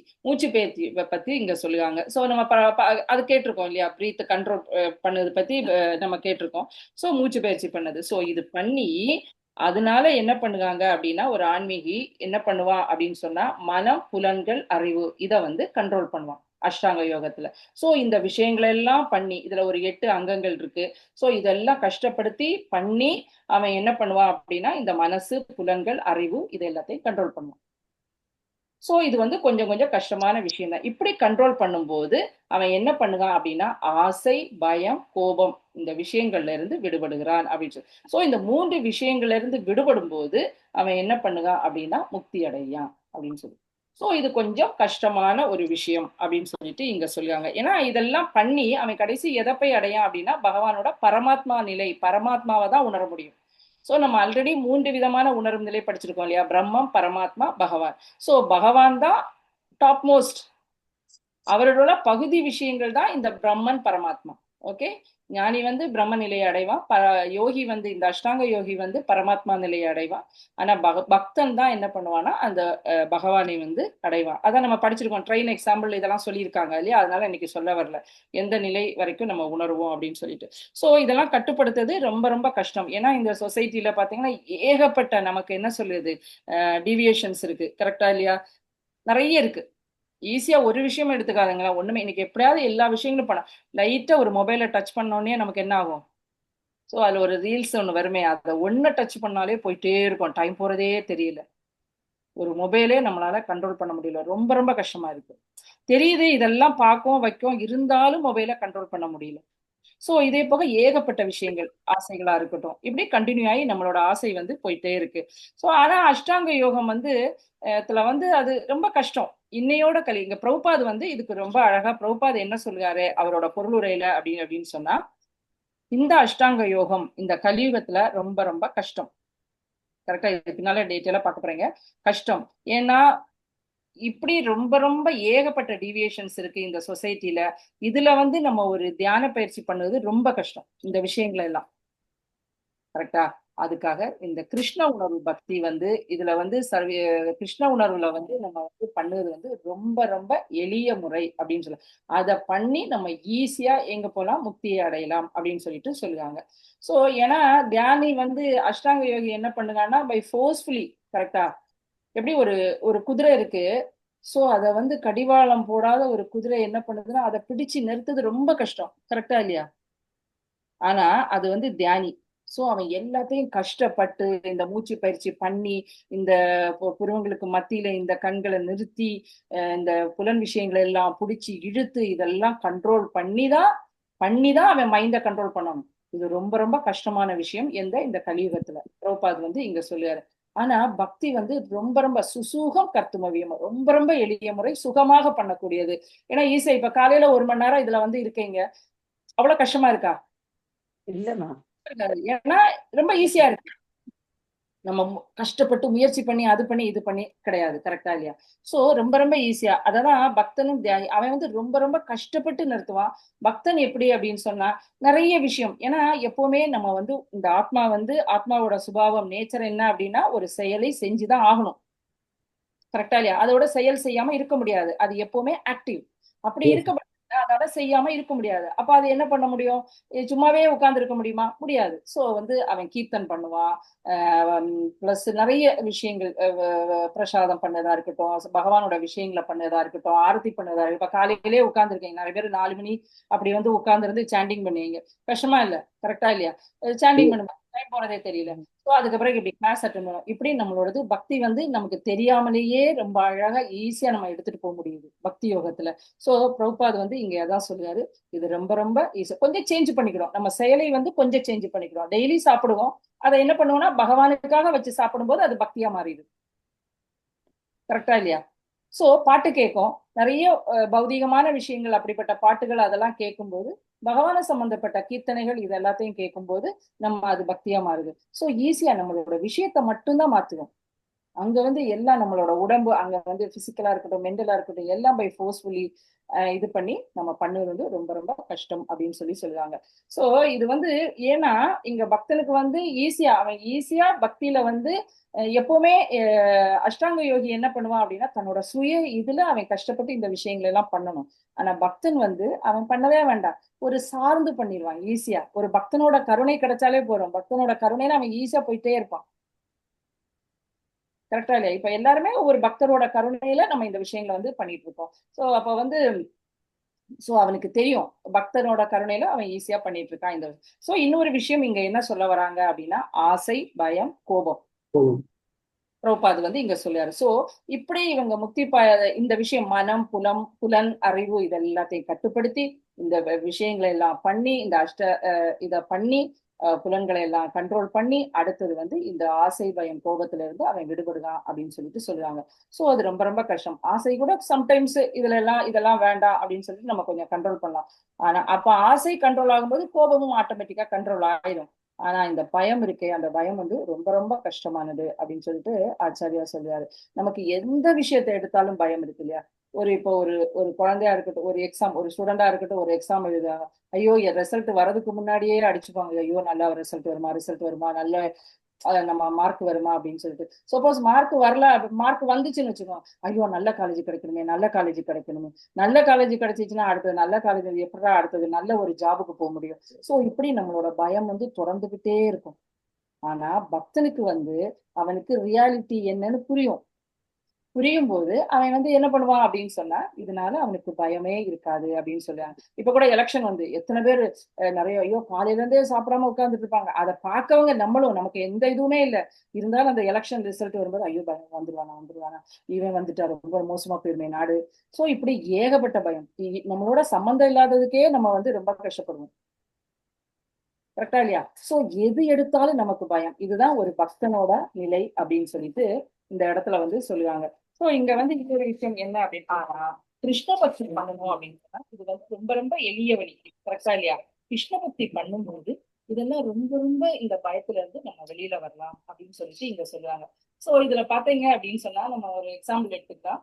பத்தி இங்க சொல்லுவாங்க. சோ நம்ம அது கேட்டிருக்கோம் இல்லையா, பிரீத் கண்ட்ரோல் பண்ணது பத்தி நம்ம கேட்டிருக்கோம். சோ மூச்சு பயிற்சி பண்ணது. சோ இது பண்ணி அதனால என்ன பண்ணுவாங்க அப்படின்னா, ஒரு ஆன்மீகி என்ன பண்ணுவா அப்படின்னு சொன்னா, மனம், புலன்கள், அறிவு இதை வந்து கண்ட்ரோல் பண்ணுவான் அஷ்டாங்க யோகத்துல. சோ இந்த விஷயங்கள் எல்லாம் பண்ணி, இதுல ஒரு 8 அங்கங்கள் இருக்கு. சோ இதெல்லாம் கஷ்டப்படுத்தி பண்ணி அவன் என்ன பண்ணுவான் அப்படின்னா, இந்த மனசு, புலன்கள், அறிவு இது எல்லாத்தையும் கண்ட்ரோல் பண்ணுவான். சோ இது வந்து கொஞ்சம் கொஞ்சம் கஷ்டமான விஷயம் தான். இப்படி கண்ட்ரோல் பண்ணும்போது அவன் என்ன பண்ணுவான் அப்படின்னா, ஆசை, பயம், கோபம் இந்த விஷயங்கள்ல இருந்து விடுபடுகிறான் அப்படின்னு சொல்லி. சோ இந்த 3 விஷயங்கள்ல இருந்து விடுபடும் போது அவன் என்ன பண்ணுவான் அப்படின்னா முக்தி அடையான் அப்படின்னு சொல்லி. ஸோ இது கொஞ்சம் கஷ்டமான ஒரு விஷயம் அப்படின்னு சொல்லிட்டு இங்க சொல்லுவாங்க. ஏன்னா இதெல்லாம் பண்ணி அவன் கடைசி எதை போய் அடையான் அப்படின்னா பகவானோட பரமாத்மா நிலை, பரமாத்மாவை தான் உணர முடியும். ஸோ நம்ம ஆல்ரெடி 3 விதமான உணரும் நிலை படிச்சிருக்கோம் இல்லையா? பிரம்மம், பரமாத்மா, பகவான். ஸோ பகவான் தான் டாப் மோஸ்ட். அவரோட பகுதி விஷயங்கள் தான் இந்த பிரம்மன் பரமாத்மா. ஓகே, ஞானி வந்து பிரம்ம நிலையை அடைவான், யோகி வந்து இந்த அஷ்டாங்க யோகி வந்து பரமாத்மா நிலையை அடைவான். ஆனா பக்தன் தான் என்ன பண்ணுவான்னா அந்த பகவானை வந்து அடைவான். அதான் நம்ம படிச்சிருக்கோம், ட்ரெயின் எக்ஸாம்பிள் இதெல்லாம் சொல்லியிருக்காங்க இல்லையா? அதனால இன்னைக்கு சொல்ல வரல எந்த நிலை வரைக்கும் நம்ம உணர்வோம் அப்படின்னு சொல்லிட்டு. ஸோ இதெல்லாம் கட்டுப்படுத்துறது ரொம்ப ரொம்ப கஷ்டம். ஏன்னா இந்த சொசைட்டில பாத்தீங்கன்னா ஏகப்பட்ட நமக்கு என்ன சொல்லுது டீவியேஷன்ஸ் இருக்கு. கரெக்டா இல்லையா? நிறைய இருக்கு. ஈஸியா ஒரு விஷயம் எடுத்துக்காதுங்களா, ஒண்ணுமே இன்னைக்கு எப்படியாவது எல்லா விஷயங்களும் பண்ண லைட்டா ஒரு மொபைலை டச் பண்ணோடனே நமக்கு என்ன ஆகும்? ஸோ அதுல ஒரு ரீல்ஸ் ஒன்று வருமே, அதை ஒன்று டச் பண்ணாலே போயிட்டே இருக்கும், டைம் போறதே தெரியல. ஒரு மொபைலே நம்மளால கண்ட்ரோல் பண்ண முடியல, ரொம்ப ரொம்ப கஷ்டமா இருக்கு. தெரியுது இதெல்லாம் பார்க்கவும் வைக்கும், இருந்தாலும் மொபைலை கண்ட்ரோல் பண்ண முடியல. ஸோ இதே போக ஏகப்பட்ட விஷயங்கள், ஆசைகளா இருக்கட்டும், இப்படி கண்டினியூ ஆகி நம்மளோட ஆசை வந்து போயிட்டே இருக்கு. ஸோ ஆனா அஷ்டாங்க யோகம் வந்து வந்து அது ரொம்ப கஷ்டம். இன்னையோட இங்க பிரபுபாத் வந்து இதுக்கு ரொம்ப அழகா பிரபுபாத் என்ன சொல்றாரு அவரோட பொருளுரையில அப்படின்னு சொன்னா, இந்த அஷ்டாங்க யோகம் இந்த கலியுகத்துல ரொம்ப ரொம்ப கஷ்டம். கரெக்டா? இது பின்னால டீட்டெயிலா பார்க்க போறீங்க. கஷ்டம் ஏன்னா இப்படி ரொம்ப ரொம்ப ஏகப்பட்ட டீவியேஷன்ஸ் இருக்கு இந்த சொசைட்டில. இதுல வந்து நம்ம ஒரு தியான பயிற்சி பண்ணுவது ரொம்ப கஷ்டம் இந்த விஷயங்கள் எல்லாம். கரெக்டா? அதுக்காக இந்த கிருஷ்ண உணர்வு பக்தி வந்து இதுல வந்து கிருஷ்ண உணர்வுல வந்து நம்ம வந்து பண்ணுறது வந்து ரொம்ப ரொம்ப எளிய முறை அப்படின்னு சொல்ல, அதை பண்ணி நம்ம ஈஸியா எங்க போலாம், முக்தியை அடையலாம் அப்படின்னு சொல்லிட்டு சொல்லுவாங்க. ஸோ ஏன்னா தியானி வந்து அஷ்டாங்க யோகி என்ன பண்ணுங்கன்னா பை ஃபோர்ஸ்ஃபுல்லி, கரெக்டா? எப்படி ஒரு குதிரை இருக்கு, ஸோ அதை வந்து கடிவாளம் போடாத ஒரு குதிரை என்ன பண்ணுதுன்னா அதை பிடிச்சு நிறுத்துறது ரொம்ப கஷ்டம். கரெக்டா இல்லையா? ஆனா அது வந்து தியானி. ஸோ அவன் எல்லாத்தையும் கஷ்டப்பட்டு இந்த மூச்சு பயிற்சி பண்ணி இந்த புருவங்களுக்கு மத்தியில இந்த கண்களை நிறுத்தி இந்த புலன் விஷயங்களை எல்லாம் பிடிச்சி இழுத்து இதெல்லாம் கண்ட்ரோல் பண்ணிதான் அவன் மைண்டை கண்ட்ரோல் பண்ணணும். இது ரொம்ப ரொம்ப கஷ்டமான விஷயம் இந்த கலியுகத்துல பிரபுபாத் வந்து இங்க சொல்லுவாரு. ஆனா பக்தி வந்து ரொம்ப ரொம்ப சுசூகம் கர்த்துமவியம், ரொம்ப ரொம்ப எளிய முறை, சுகமாக பண்ணக்கூடியது. ஏன்னா ஈஸியா இப்ப காலையில 1 மணி நேரம் இதுல வந்து இருக்கீங்க, அவ்வளவு கஷ்டமா இருக்கா? இல்லம்மா, ஏன்னா ரொம்ப ஈஸியா இருக்கு. நம்ம கஷ்டப்பட்டு முயற்சி பண்ணி அது பண்ணி இது பண்ணி கிடையாது. கரெக்டா இல்லையா? சோ ரொம்ப ரொம்ப ஈஸியா, அதான் பக்தனும் தியாகி. அவன் வந்து ரொம்ப ரொம்ப கஷ்டப்பட்டு நிறுத்துவான். பக்தன் எப்படி அப்படின்னு சொன்னா நிறைய விஷயம். ஏன்னா எப்பவுமே நம்ம வந்து இந்த ஆத்மா வந்து ஆத்மாவோட சுபாவம் நேச்சர் என்ன அப்படின்னா ஒரு செயலை செஞ்சுதான் ஆகணும். கரெக்டா இல்லையா? அதோட செயல் செய்யாம இருக்க முடியாது. அது எப்பவுமே ஆக்டிவ். அப்படி இருக்க அதோட செய்யாம இருக்க முடியாது. அப்ப அது என்ன பண்ண முடியும்? சும்மாவே உட்கார்ந்து இருக்க முடியுமா? முடியாது. சோ வந்து அவன் கீர்த்தன் பண்ணுவான், பிளஸ் நிறைய விஷயங்கள், பிரசாதம் பண்ணதா இருக்கட்டும், பகவானோட விஷயங்களை பண்ணதா இருக்கட்டும், ஆரத்தி பண்ணதா இருக்கட்டும். இப்ப காலையிலே உட்கார்ந்துருக்கீங்க நிறைய பேர் 4 மணி அப்படி வந்து உட்கார்ந்து இருந்து சாண்டிங் பண்ணுவீங்க. கஷ்டமா இல்ல? கரெக்டா இல்லையா? சாண்டிங் பண்ணுவாங்க, டைம் போறதே தெரியல. ஸோ அதுக்கப்புறம் இப்படி கிளாஸ் அட்டன் பண்ணுவோம். இப்படி நம்மளோடது பக்தி வந்து நமக்கு தெரியாமலேயே ரொம்ப அழகா ஈஸியா நம்ம எடுத்துட்டு போக முடியுது பக்தி யோகத்துல. ஸோ பிரபுபாத் வந்து இங்க அதான் சொல்லுவாரு, இது ரொம்ப ரொம்ப ஈஸி. கொஞ்சம் சேஞ்ச் பண்ணிக்கிறோம், நம்ம செயலை வந்து கொஞ்சம் சேஞ்ச் பண்ணிக்கிறோம். டெய்லி சாப்பிடுவோம், அதை என்ன பண்ணுவோம்னா பகவானுக்காக வச்சு சாப்பிடும்போது அது பக்தியா மாறிடுது. கரெக்டா இல்லையா? சோ பாட்டு கேட்கும், நிறைய பௌதிகமான விஷயங்கள், அப்படிப்பட்ட பாட்டுகள் அதெல்லாம் கேட்கும்போது பகவான சம்பந்தப்பட்ட கீர்த்தனைகள் இது எல்லாத்தையும் கேட்கும்போது நம்ம அது பக்தியா மாறுது. சோ ஈஸியா நம்மளோட விஷயத்த மட்டும்தான் மாத்துவோம். அங்க வந்து எல்லாம் நம்மளோட உடம்பு அங்க வந்து பிசிக்கலா இருக்கட்டும், மென்டலா இருக்கட்டும், எல்லாம் பை ஃபோர்ஸ்ஃபுல்லி இது பண்ணி நம்ம பண்ணுவது வந்து ரொம்ப ரொம்ப கஷ்டம் அப்படின்னு சொல்லுவாங்க. சோ இது வந்து ஏன்னா இங்க பக்தனுக்கு வந்து அவன் ஈஸியா பக்தியில வந்து எப்பவுமே அஷ்டாங்க யோகி என்ன பண்ணுவான் அப்படின்னா தன்னோட சுய இதுல அவன் கஷ்டப்பட்டு இந்த விஷயங்கள் எல்லாம் பண்ணணும். ஆனா பக்தன் வந்து அவன் பண்ணவே வேண்டாம், ஒரு சார்ந்து பண்ணிடுவான் ஈஸியா. ஒரு பக்தனோட கருணை கிடைச்சாலே போறோம், பக்தனோட கருணையில அவன் ஈஸியா போயிட்டே இருப்பான். கரெக்டா இல்லையா? இப்ப எல்லாருமே ஒரு பக்தரோட கருணையில நம்ம இந்த விஷயங்களை வந்து பண்ணிட்டு இருக்கோம். சோ அப்ப வந்து அவனுக்கு தெரியும் பக்தனோட கருணையில அவன் ஈஸியா பண்ணிட்டு இருக்கான் இந்த. சோ இன்னொரு விஷயம் இங்க என்ன சொல்ல வராங்க அப்படின்னா ஆசை, பயம், கோபம் பிரபுபாத் வந்து இங்க சொல்லுவாரு. சோ இப்படி இவங்க முக்தி இந்த விஷயம் மனம், புலன், அறிவு இதெல்லாத்தையும் கட்டுப்படுத்தி இந்த விஷயங்களை எல்லாம் பண்ணி இந்த இத பண்ணி புலன்களை எல்லாம் கண்ட்ரோல் பண்ணி அடுத்தது வந்து இந்த ஆசை பயம் கோபத்துல இருந்து அவன் விடுபடுறான் அப்படின்னு சொல்லிட்டு சொல்லுவாங்க. ஸோ அது ரொம்ப ரொம்ப கஷ்டம். ஆசை கூட சம்டைம்ஸ் இதெல்லாம் வேண்டாம் அப்படின்னு சொல்லிட்டு நம்ம கொஞ்சம் கண்ட்ரோல் பண்ணலாம். ஆனா அப்ப ஆசை கண்ட்ரோல் ஆகும்போது கோபமும் ஆட்டோமேட்டிக்கா கண்ட்ரோல் ஆயிடும். ஆனா இந்த பயம் இருக்கே, அந்த பயம் வந்து ரொம்ப ரொம்ப கஷ்டமானது அப்படின்னு சொல்லிட்டு ஆச்சாரியா சொல்லுவாரு. நமக்கு எந்த விஷயத்தை எடுத்தாலும் பயம் இருக்கு இல்லையா? இப்போ ஒரு குழந்தையா இருக்கட்டும், ஒரு எக்ஸாம், ஒரு ஸ்டூடெண்டா இருக்கட்டும், ஒரு எக்ஸாம் எழுதுறாங்க. ஐயோ என் ரிசல்ட் வரதுக்கு முன்னாடியே அடிச்சுப்பாங்க. ஐயோ நல்லா ரிசல்ட் வருமா நல்ல நம்ம மார்க் வருமா அப்படின்னு சொல்லிட்டு. சப்போஸ் மார்க் வந்துச்சுன்னு வச்சுக்கோங்க, ஐயோ நல்ல காலேஜ் கிடைக்கணுமே, நல்ல காலேஜ் கிடைச்சிச்சுன்னா அடுத்தது நல்ல காலேஜ் எப்படா அடுத்தது நல்ல ஒரு ஜாபுக்கு போக முடியும். சோ இப்படி நம்மளோட பயம் வந்து தொடர்ந்துகிட்டே இருக்கும். ஆனா பக்தனுக்கு வந்து அவனுக்கு ரியாலிட்டி என்னன்னு புரியும் போது அவன் வந்து என்ன பண்ணுவான் அப்படின்னு சொன்னா, இதனால அவனுக்கு பயமே இருக்காது அப்படின்னு சொல்லுவாங்க. இப்ப கூட எலெக்ஷன் வந்து எத்தனை பேர் நிறைய ஐயோ காலையில இருந்தே சாப்பிடாம உட்கார்ந்துட்டு இருப்பாங்க. அதை பார்க்கவங்க நம்மளும், நமக்கு எந்த இதுவுமே இல்லை, இருந்தாலும் அந்த எலெக்ஷன் ரிசல்ட் வரும்போது ஐயோ பயம் வந்துருவானா இவன் வந்துட்டா ரொம்ப மோசமா போயிருமே நாடு. சோ இப்படி ஏகப்பட்ட பயம், நம்மளோட சம்பந்தம் இல்லாததுக்கே நம்ம வந்து ரொம்ப கஷ்டப்படுவோம். கரெக்டா இல்லையா? சோ எது எடுத்தாலும் நமக்கு பயம். இதுதான் ஒரு பக்தனோட நிலை அப்படின்னு சொல்லிட்டு இந்த இடத்துல வந்து சொல்லுவாங்க. சோ இங்க வந்து இன்னொரு விஷயம் என்ன அப்படின்னா, கிருஷ்ண பக்தி பண்ணணும் அப்படின்னு சொன்னா இது வந்து ரொம்ப ரொம்ப எளிய வழி. கரெக்டா இல்லையா? கிருஷ்ண பக்தி பண்ணும்போது இதெல்லாம் ரொம்ப ரொம்ப இந்த பயத்துல இருந்து நம்ம வெளியில வரலாம் அப்படின்னு சொல்லிட்டு இங்க சொல்லுவாங்க. சோ இதுல பாத்தீங்க அப்படின்னு சொன்னா நம்ம ஒரு எக்ஸாம்பிள் எடுத்துக்கலாம்.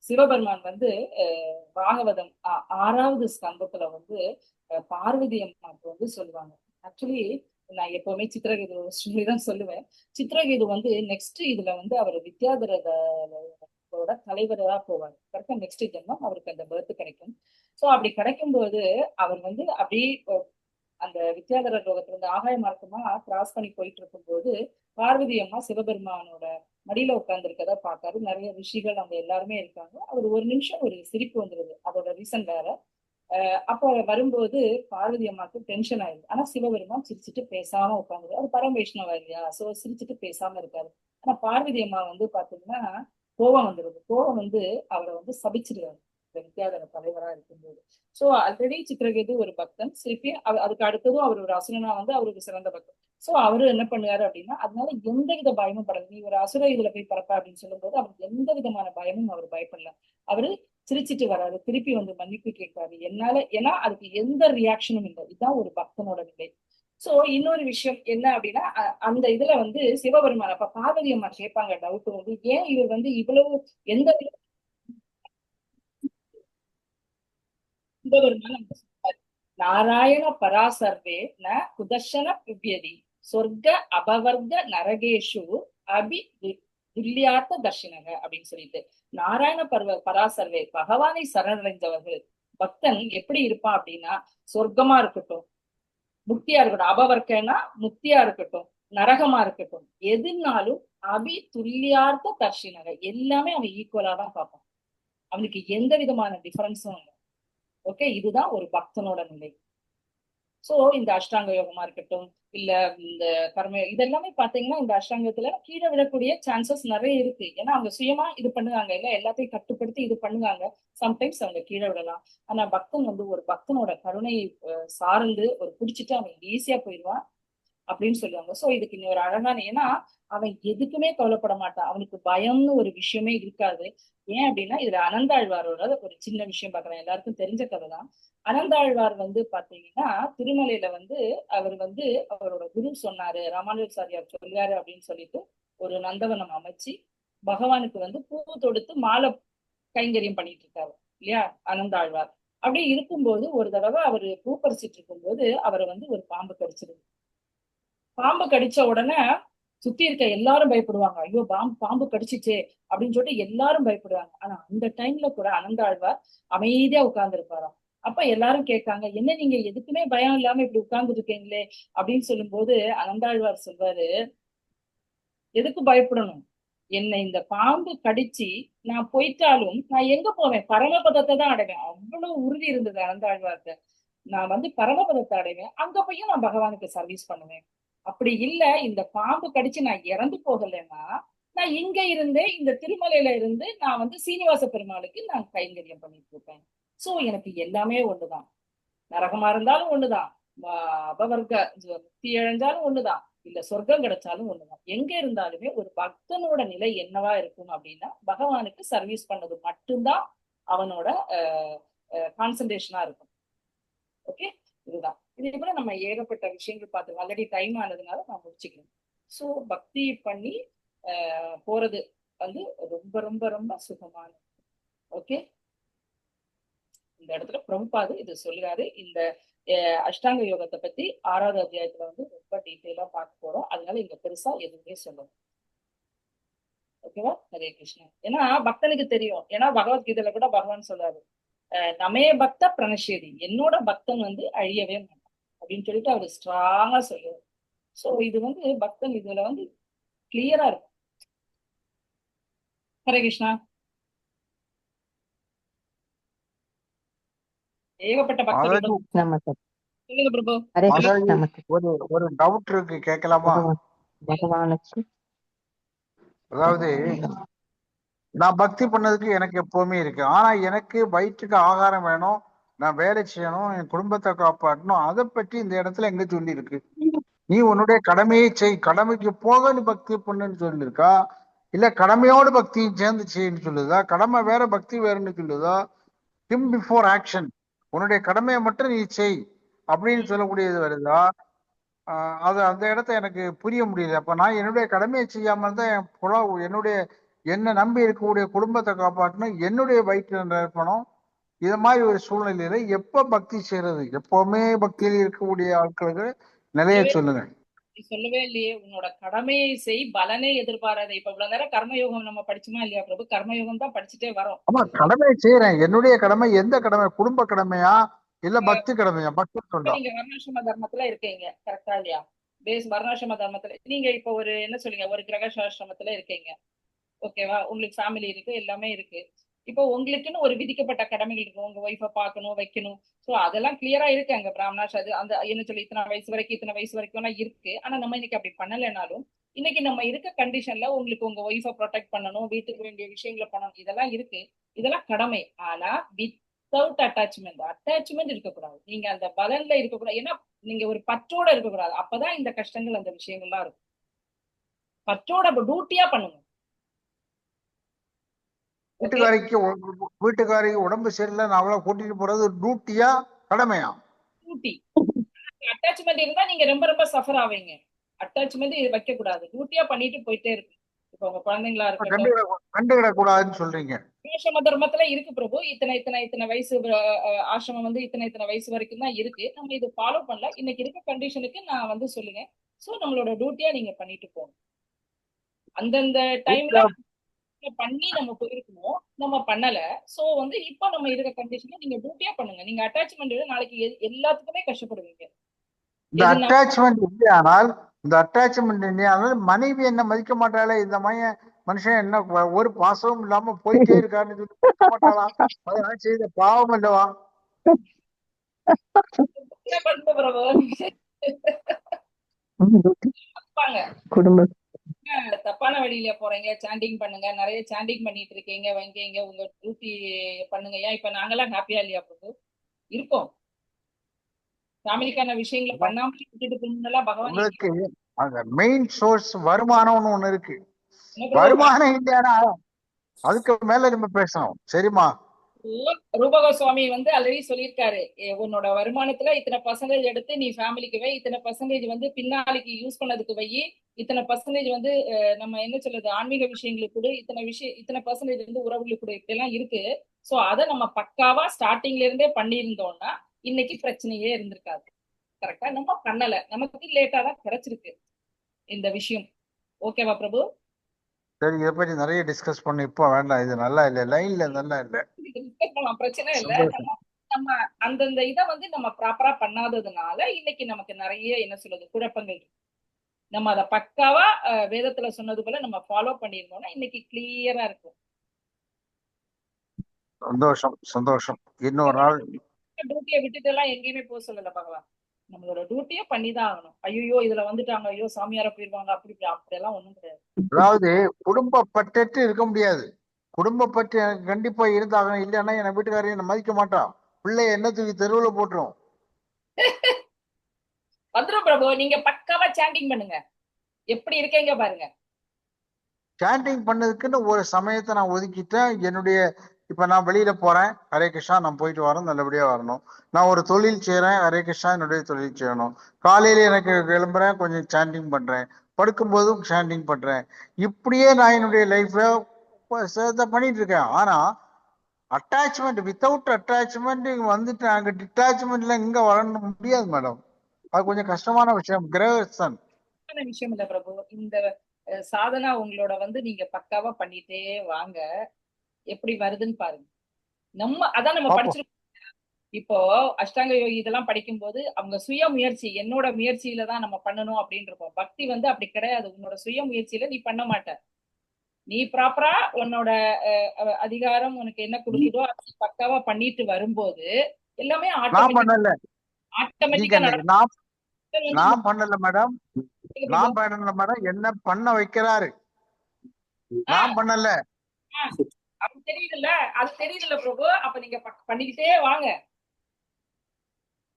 சிவபெருமான் வந்து பாகவதம் 6வது ஸ்கந்தத்துல வந்து பார்வதி அம்மாவுக்கு வந்து சொல்லுவாங்க. ஆக்சுவலி நான் எப்பவுமே சித்திரகேது ஸ்டோரி தான் சொல்லுவேன். சித்திரகேது வந்து நெக்ஸ்ட் இதுல வந்து அவர் வித்யாதரோட தலைவரா போவார். கரெக்டா நெக்ஸ்ட் ஜென்மம் அவருக்கு அந்த பர்த் கிடைக்கும். சோ அப்படி கிடைக்கும்போது அவர் வந்து அப்படியே அந்த வித்யாதர லோகத்துல இருந்து ஆகாய மார்க்கமா கிராஸ் பண்ணி போயிட்டு இருக்கும்போது பார்வதி அம்மா சிவபெருமானோட மடியில உட்கார்ந்து இருக்கதா பார்த்தாரு. நிறைய ரிஷிகள் அவங்க எல்லாருமே இருக்காங்க. அவர் ஒரு நிமிஷம் ஒரு சிரிப்பு வந்துருது. அதோட ரீசன் வேற. அப்போ வரும்போது பார்வதி அம்மாவுக்கு டென்ஷன் ஆயிடுது. ஆனா சிவபெருமான் சிரிச்சுட்டு பேசாம உட்காந்துரு. அது பரம் வைஷ்ணவா இல்லையா? சோ சிரிச்சுட்டு பேசாம இருக்காரு. ஆனா பார்வதி அம்மா வந்து பாத்தீங்கன்னா கோபம் வந்துருது. கோபம் வந்து அவரை வந்து சபிச்சிருவாரு வித்யாதர தலைவரா இருக்கும்போது. சோ ஆல்ரெடி சித்திரகேது ஒரு பக்தன், திருப்பி அதுக்கு அடுத்ததும் அவர் ஒரு அசுரனா வந்து அவருக்கு சிறந்த பக்தன். சோ அவரு என்ன பண்ணுவாரு அப்படின்னா, அதனால எந்த வித பயமும் படல. நீ ஒரு அசுர இதுல போய் பறப்ப அப்படின்னு சொல்லும் போது அவருக்கு எந்த விதமான பயமும் அவர் பயப்படல. அவரு சிரிச்சிட்டு வராரு, திருப்பி வந்து மன்னிப்பு கேட்காரு. ஏன்னா அதுக்கு எந்த ரியாக்ஷனும் இல்லை. இதுதான் ஒரு பக்தனோட நிலை. சோ இன்னொரு விஷயம் என்ன அப்படின்னா, அந்த இதுல வந்து சிவபெருமான் அப்ப பார்வதி அம்மா கேட்பாங்க டவுட் வந்து, ஏன் இவர் வந்து இவ்வளவு எந்த சிவபெருமான் நாராயண பராசர்வே ந குதர்ஷன பிவ்யதி சொர்க்க அபவர்க்க நரகேஷு அபி துல்லியார்த்த தர்ஷனக அப்படின்னு சொல்லிட்டு, நாராயண பராசர்வே பகவானை சரணடைந்தவர்கள் பக்தன் எப்படி இருப்பான் அப்படின்னா, சொர்க்கமா இருக்கட்டும், முக்தியா இருக்கட்டும், அபவர்க்கனா முக்தியா இருக்கட்டும், நரகமா இருக்கட்டும், எதுனாலும் அபி துல்லியார்த்த தர்ஷினக எல்லாமே அவன் ஈக்குவலா தான் பார்ப்பான். அவனுக்கு எந்த விதமான டிஃபரன்ஸும் இல்லை. ஓகே, இதுதான் ஒரு பக்தனோட நிலை. சோ இந்த அஷ்டாங்க யோகமா இருக்கட்டும், இல்ல இந்த கர்ம இதெல்லாமே பாத்தீங்கன்னா இந்த அஷ்டாங்கத்துல கீழே விடக்கூடிய சான்சஸ் நிறைய இருக்கு. ஏன்னா அவங்க சுயமா இது பண்ணுவாங்க, இல்ல எல்லாத்தையும் கட்டுப்படுத்தி இது பண்ணுவாங்க. சம்டைம்ஸ் அவங்க கீழே விடலாம். ஆனா பக்தன் வந்து ஒரு பக்தனோட கருணை சார்ந்து ஒரு பிடிச்சிட்டு அவன் ஈஸியா போயிடுவான் அப்படின்னு சொல்லுவாங்க. சோ இதுக்கு இன்னொரு அழகான, ஏன்னா அவன் எதுக்குமே கவலைப்பட மாட்டான். அவனுக்கு பயம்னு ஒரு விஷயமே இருக்காது. ஏன் அப்படின்னா இதுல அனந்தாழ்வாரோட ஒரு சின்ன விஷயம் பாக்குறேன், எல்லாருக்கும் தெரிஞ்ச கதை தான். அனந்தாழ்வார் வந்து பாத்தீங்கன்னா திருமலையில வந்து அவர் வந்து அவரோட குரு சொன்னாரு, ராமானுஜாச்சாரியார் சொல்றாரு அப்படின்னு சொல்லிட்டு ஒரு நந்தவனம் அமைச்சு பகவானுக்கு வந்து பூ தொடுத்து மாலை கைங்கரியம் பண்ணிட்டு இருக்காரு இல்லையா அனந்தாழ்வார். அப்படி இருக்கும்போது ஒரு தடவை அவரு பூ பறிச்சிட்டு இருக்கும்போது அவரை வந்து ஒரு பாம்பு கடிச்சிருது. பாம்பு கடிச்ச உடனே சுத்தி இருக்க எல்லாரும் பயப்படுவாங்க. ஐயோ பாம்பு கடிச்சிச்சே அப்படின்னு சொல்லிட்டு எல்லாரும் பயப்படுவாங்க. ஆனா அந்த டைம்ல கூட அனந்தாழ்வார் அமைதியா உட்கார்ந்து இருப்பாராம். அப்ப எல்லாரும் கேட்காங்க, என்ன நீங்க எதுக்குமே பயம் இல்லாம இப்படி உட்கார்ந்து இருக்கீங்களே அப்படின்னு சொல்லும் போது அனந்தாழ்வார் சொல்வாரு, எதுக்கு பயப்படணும்? என்னை இந்த பாம்பு கடிச்சு நான் போயிட்டாலும் நான் எங்க போவேன்? பரமபதத்தை தான் அடைவேன். அவ்வளவு உறுதி இருந்தது அனந்தாழ்வார்ட்ட. நான் வந்து பரமபதத்தை அடைவேன், அங்க போய் நான் பகவானுக்கு சர்வீஸ் பண்ணுவேன். அப்படி இல்ல இந்த பாம்பு கடிச்சு நான் இறந்து போகலைன்னா நான் இங்க இருந்தே இந்த திருமலையில இருந்து நான் வந்து சீனிவாச பெருமாளுக்கு நான் கைங்கரியம் பண்ணிட்டு இருப்பேன். சோ எனக்கு எல்லாமே ஒண்ணுதான், நரகமா இருந்தாலும் ஒண்ணுதான், அபவர்க்க முக்தி அடைஞ்சாலும் ஒண்ணுதான், இல்ல சொர்க்கம் கிடைச்சாலும் ஒண்ணுதான். எங்க இருந்தாலுமே ஒரு பக்தனோட நிலை என்னவா இருக்கும் அப்படின்னா பகவானுக்கு சர்வீஸ் பண்ணது மட்டும்தான் அவனோட கான்சன்ட்ரேஷனா இருக்கும். ஓகே, இதுதான். இதே போல நம்ம ஏகப்பட்ட விஷயங்கள் பார்த்து ஆல்ரெடி டைம் ஆனதுனால நான் முடிச்சுக்கிறேன். ஸோ பக்தி பண்ணி போறது வந்து ரொம்ப ரொம்ப ரொம்ப சுகமானது. ஓகே, இந்த இடத்துல பிரபுபாது இது சொல்லுறாரு. இந்த அஷ்டாங்க யோகத்தை பத்தி 6வது அத்தியாயத்துல வந்து ரொம்ப டீட்டெயிலா பார்க்க போறோம். அதனால இங்க பெருசா எதுவுமே சொல்லணும். ஓகேவா? ஹரே கிருஷ்ணா. ஏன்னா பக்தனுக்கு தெரியும். ஏன்னா பகவத்கீதையில கூட பகவான் சொல்றாரு, நமே பக்த பிரணஷேதி, என்னோட பக்தன் வந்து அழியவே மாட்டான் அப்படின்னு சொல்லிட்டு அவரு ஸ்ட்ராங்கா சொல்லுவார். சோ இது வந்து பக்தன் இதுல வந்து கிளியரா இருக்கும். ஹரே கிருஷ்ணா. ஏகப்பட்ட பக்தர்கள் நமஸ்தே சொல்லுங்க பிரபு. ஹரே மாதாஜி, கிருஷ்ணா. நமஸ்தே ஒரு டவுட் இருக்கு, கேட்கலாமா? பகவானுக்கு அதாவது நான் பக்தி பண்ணதுக்கு எனக்கு எப்பவுமே இருக்கு. ஆனா எனக்கு வயிற்றுக்கு ஆகாரம் வேணும், நான் வேலை செய்யணும், என் குடும்பத்தை காப்பாற்றணும். அதை பற்றி இந்த இடத்துல எங்க சொல்லி இருக்கு? நீ உன்னுடைய கடமையை செய், கடமைக்கு போக நீ பக்தி பண்ணுன்னு சொல்லியிருக்கா, இல்ல கடமையோடு பக்தியும் சேர்ந்து செய்யன்னு சொல்லுதா, கடமை வேற பக்தி வேறுன்னு சொல்லுதா, திம் பிஃபோர் ஆக்ஷன், உன்னுடைய கடமையை மட்டும் நீ செய் அப்படின்னு சொல்லக்கூடியது வருதா? அது அந்த இடத்த எனக்கு புரிய முடியல. அப்ப நான் என்னுடைய கடமையை செய்யாமல் தான் என்னுடைய என்னை நம்பி இருக்கக்கூடிய குடும்பத்தை காப்பாற்றணும், என்னுடைய வயிற்று நிரப்பணும். இது மாதிரி ஒரு சூழ்நிலையில எப்ப பக்தி செய்யறது? எப்பவுமே பக்தியில் இருக்கக்கூடிய ஆட்களுக்கு நிலைய சொல்லுங்க. நீ சொல்லவே இல்லையே, உன்னோட கடமையை செய், பலனே எதிர்பாராத. இப்ப இவ்வளவு நேரம் கர்மயோகம் நம்ம படிச்சுமா இல்லையா பிரபு? கர்மயோகம் தான் படிச்சுட்டே வரோம். ஆமா, கடமையை செய்யறேன். என்னுடைய கடமை எந்த கடமை? குடும்ப கடமையா இல்ல பக்தி கடமையா? பக்தி சொல்றா. நீங்க வர்ணாசிரம தர்மத்துல இருக்கீங்க, கரெக்டா இல்லையா? பேஸ் வர்ணாசிரம தர்மத்துல நீங்க இப்ப ஒரு என்ன சொல்லுங்க, ஒரு கிரகசாசிரமத்துல இருக்கீங்க. ஓகேவா? உங்களுக்கு ஃபேமிலி இருக்கு, எல்லாமே இருக்கு. இப்போ உங்களுக்குன்னு ஒரு விதிக்கப்பட்ட கடமைகள் இருக்கும். உங்க ஒய்ஃபை பார்க்கணும், வைக்கணும். ஸோ அதெல்லாம் கிளியரா இருக்கு அங்க பிராமணாஸ். அது அந்த என்ன சொல்லி இத்தனை வயசு வரைக்கும் இருக்கு. ஆனா நம்ம இன்னைக்கு அப்படி பண்ணலைனாலும் இன்னைக்கு நம்ம இருக்க கண்டிஷன்ல உங்களுக்கு உங்க ஒய்ஃபை ப்ரொடெக்ட் பண்ணணும், வீட்டுக்கு வேண்டிய விஷயங்களை பண்ணணும், இதெல்லாம் இருக்கு. இதெல்லாம் கடமை. ஆனா வித்தவுட் அட்டாச்மெண்ட் இருக்கக்கூடாது. நீங்க அந்த பலன்ல இருக்கக்கூடாது. ஏன்னா நீங்க ஒரு பற்றோட இருக்கக்கூடாது. அப்பதான் இந்த கஷ்டங்கள் அந்த விஷயங்கள்லாம் இருக்கும். பற்றோட டியூட்டியா பண்ணுங்க. வீட்டுக்காரிக்கு உடம்பு சரியில்லை, நான் அவளை கூட்டிட்டு போறது டியூட்டியா கடமையா? டியூட்டி. அட்டாச்மெண்ட் இருந்தா நீங்க ரொம்ப ரொம்ப சஃபர் ஆவீங்க. அட்டாச்மெண்ட் வைக்க கூடாது, டியூட்டியா பண்ணிட்டு போயிட்டே இருக்கு. இப்ப உங்க குழந்தைங்களா இருக்கட்டும், கண்டுகிடக்கூடாதுன்னு சொல்றீங்க. ஆசிரம தர்மத்துல இருக்கு பிரபு. இத்தனை வயசு ஆசிரமம் வந்து இத்தனை வயசு வரைக்கும் தான் இருக்கு. நம்ம இது ஃபாலோ பண்ணல. இன்னைக்கு இருக்க கண்டிஷனுக்கு நான் வந்து சொல்லுங்க. சோ நம்மளோட டியூட்டியா நீங்க பண்ணிட்டு போகணும். அந்தந்த டைம்ல பண்ணி நம்ம போயிருக்கணும், நம்ம பண்ணல. சோ வந்து இப்ப நம்ம இருக்க கண்டிஷன்ல நீங்க டியூட்டியா பண்ணுங்க. நீங்க அட்டாச்மெண்ட் நாளைக்கு எல்லாத்துக்குமே கஷ்டப்படுவீங்க. இந்த அட்டாச்மெண்ட் இல்லையானால் மனைவி என்ன மதிக்க மாட்டாளே, இந்த மனுஷன் என்ன ஒரு பாசமும் இல்லாம போயிட்டே இருக்காருன்னு சொல்லி மதிக்க மாட்டாளா? அதெல்லாம் செய்த பாவம் இல்லவா? தப்பான வழியில போறீங்க, சாண்டிங் பண்ணுங்க, நிறைய சாண்டிங் பண்ணிட்டு இருக்கீங்க, வைங்க உங்க டியூட்டி பண்ணுங்க. ஏன் இப்ப நாங்கெல்லாம் ஹாப்பியா இல்லையா பிரபு? இருக்கோம். ஃபேமிலிக்கான விஷயங்களை பண்ணாம விட்டுட்டு போனதெல்லாம் பகவான். மெயின் சோர்ஸ் வருமானம்னு ஒண்ணு இருக்கு. வருமானம் இல்லையானா அதுக்கு மேல நம்ம பேசணும், சரிமா? ரூபகோஸ்வாமி வந்து ஆல்ரெடி சொல்லியிருக்காரு, உன்னோட வருமானத்துல இத்தனை % எடுத்து நீ ஃபேமிலிக்கு வை, இத்தனை % வந்து பின்னாளிக்கு யூஸ் பண்ணதுக்கு வை, இத்தனை % வந்து நம்ம என்ன சொல்றது ஆன்மீக விஷயங்களுக்கு கூட, இத்தனை % வந்து உறவுகளுக்கு கூட, இப்படி எல்லாம் இருக்கு. சோ அதை நம்ம பக்காவா ஸ்டார்டிங்ல இருந்தே பண்ணியிருந்தோம்னா இன்னைக்கு பிரச்சனையே இருந்திருக்காது. கரெக்டா? நம்ம பண்ணல, நமக்கு லேட்டா தான் கிடைச்சிருக்கு இந்த விஷயம். ஓகேவா பிரபு? சரி, இதை பத்தி நிறைய டிஸ்கஸ் பண்ணி இப்ப வேண்டாம். இது நல்லா இல்ல, லைன்ல நல்லா இல்ல, பிரச்சனை இல்ல. நம்ம அந்தந்த இதை வந்து நம்ம ப்ராப்பரா பண்ணாததுனால இன்னைக்கு நமக்கு நிறைய என்ன சொல்றது குழப்பங்கள். நம்ம அதை பக்காவா வேதத்துல சொன்னது போல நம்ம ஃபாலோ பண்ணிருந்தோம்னா இன்னைக்கு கிளியரா இருக்கும். சந்தோஷம். இன்னொரு நாள் டியூட்டியை விட்டுட்டு எல்லாம் எங்கேயுமே போக சொல்லல பகவான். நம்மளோட டியூட்டியை பண்ணிதான் ஆகணும். ஐயோ இதுல வந்துட்டாங்க, ஐயோ சாமியார போயிருவாங்க, அப்படியெல்லாம் ஒண்ணும் கிடையாது. அதாவது குடும்பப்பட்டு இருக்க முடியாது. குடும்பப்பட்டு எனக்கு கண்டிப்பா இருந்தாங்க, இல்லைன்னா என் வீட்டுக்காரையும் என்ன மதிக்க மாட்டான், பிள்ளைய என்ன தூக்கி தெருவுல போட்டுரும். வந்துரும் பிரபு. நீங்க பக்காவா சாண்டிங் பண்ணுங்க. எப்படி இருக்கீங்க பாருங்க. சாண்டிங் பண்ணதுக்குன்னு ஒரு சமயத்தை நான் ஒதுக்கிட்டேன். என்னுடைய இப்ப நான் வெளியில போறேன், ஹரே கிருஷ்ணா, நான் போயிட்டு வரேன், நல்லபடியா வரணும். நான் ஒரு தொழில் செய்யறேன், ஹரே கிருஷ்ணா, என்னுடைய தொழில் செய்யணும். காலையில எனக்கு கிளம்புறேன், கொஞ்சம் சாண்டிங் பண்றேன், படுக்கும்போதும் சாண்டிங் பண்றேன். இப்படியே நான் என்னுடைய லைஃப்ல பண்ணிட்டு இருக்கேன். ஆனா அட்டாச்மெண்ட், வித்தவுட் அட்டாச்மெண்ட் வந்துட்டு அங்க டிட்டாச்மெண்ட்ல இங்க வரணும் முடியாது மேடம். அது கொஞ்சம் கஷ்டமான விஷயம். கிரகஸ்தன் விஷயம் இல்ல பிரபு. இந்த சாதனா உங்களோட நீங்க பக்காவா பண்ணிட்டே வாங்க. எப்படி வருதுன்னு பாருங்க. அதான் நம்ம படிச்சிருக்கோம். இப்போ அஷ்டாங்க யோகி இதெல்லாம் படிக்கும்போது அவங்க சுய முயற்சி, என்னோட முயற்சியில தான் நம்ம பண்ணணும் அப்படின்னு இருக்கோம். பக்தி அப்படி கிடையாது. உன்னோட சுய முயற்சியில நீ பண்ண மாட்ட. நீ ப்ராப்பரா உன்னோட அதிகாரம் உனக்கு என்ன கொடுக்குதோ அது பக்காவா பண்ணிட்டு வரும்போது எல்லாமே ஆட்டோமேட்டிக்கா நடக்கும். நான் பண்ணல மேடம், நான் பண்ணல மேடம், என்ன பண்ண வைக்கிறாரு, நான் பண்ணல. அது தெரியுதுல்ல, அது தெரியுதுல்ல பிரபு. அப்ப நீங்க பண்ணிக்கிட்டே வாங்க.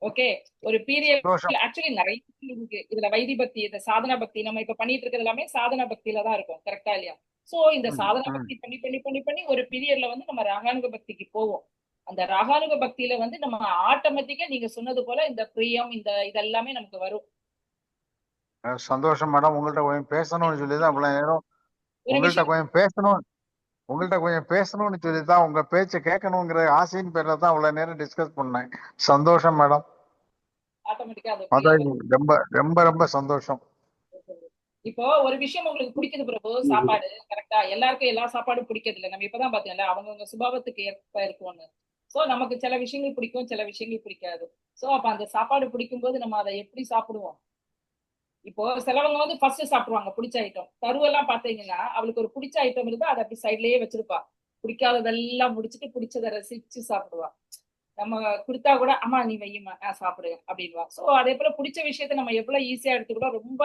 ஓகே. ஒரு பீரியட் ஆக்சுவலி நிறைய இருக்கு இதுல. வைதி பக்தி, இந்த சாதனா பக்தி நம்ம இப்ப பண்ணிட்டு இருக்கிறது எல்லாமே சாதனா பக்தியில தான் இருக்கும். கரெக்டா இல்லையா? சோ இந்த சாதனா பக்தி பண்ணி பண்ணி பண்ணி பண்ணி ஒரு பீரியட்ல நம்ம ராகானுக பக்திக்கு போவோம். அந்த ராகானுக பக்தியில நம்ம ஆட்டோமேட்டிக்கா நீங்க சொன்னது போல இந்த பிரியம், இந்த இதெல்லாமே நமக்கு வரும். சந்தோஷம் மேடம். உங்கள்ட்ட கொஞ்சம் பேசணும்னு சொல்லிதான் அவ்வளவு நேரம் உங்கள்ட்ட கொஞ்சம் பேசணும்னு சொல்லிதான், உங்க பேச்ச கேட்கணுங்கிற ஆசையின் பேர்ல தான் அவ்வளவு நேரம் டிஸ்கஸ் பண்ணேன். சந்தோஷம் மேடம். ரொம்ப ரொம்ப ரொம்ப சந்தோஷம். இப்போ ஒரு விஷயம் உங்களுக்கு பிடிக்குது பிரபு, சாப்பாடு. கரெக்டா? எல்லாருக்கும் எல்லா சாப்பாடும் பிடிக்கிறது இல்லை. நம்ம இப்பதான் பாத்தீங்கல்ல, அவங்கவுங்க சுபாவத்துக்கு ஏற்ப இருக்கும்னு. சோ நமக்கு சில விஷயங்கள் பிடிக்கும், சில விஷயங்கள் பிடிக்காது. சோ அப்ப அந்த சாப்பாடு பிடிக்கும் போது நம்ம அதை எப்படி சாப்பிடுவோம்? இப்போ சிலவங்க ஃபர்ஸ்ட் சாப்பிடுவாங்க பிடிச்ச ஐட்டம். தருவெல்லாம் பாத்தீங்கன்னா அவளுக்கு ஒரு பிடிச்ச ஐட்டம் இருந்தா அதை அப்படி சைட்லயே வச்சிருப்பா. பிடிக்காததெல்லாம் முடிச்சுட்டு பிடிச்சதை ரசிச்சு சாப்பிடுவா. நம்ம கொடுத்தா கூட அம்மா நீ வையுமா, சாப்பிடுங்க அப்படின்வா. சோ அதே போல பிடிச்ச விஷயத்த நம்ம எவ்வளவு ஈஸியா எடுத்துக்கூட ரொம்ப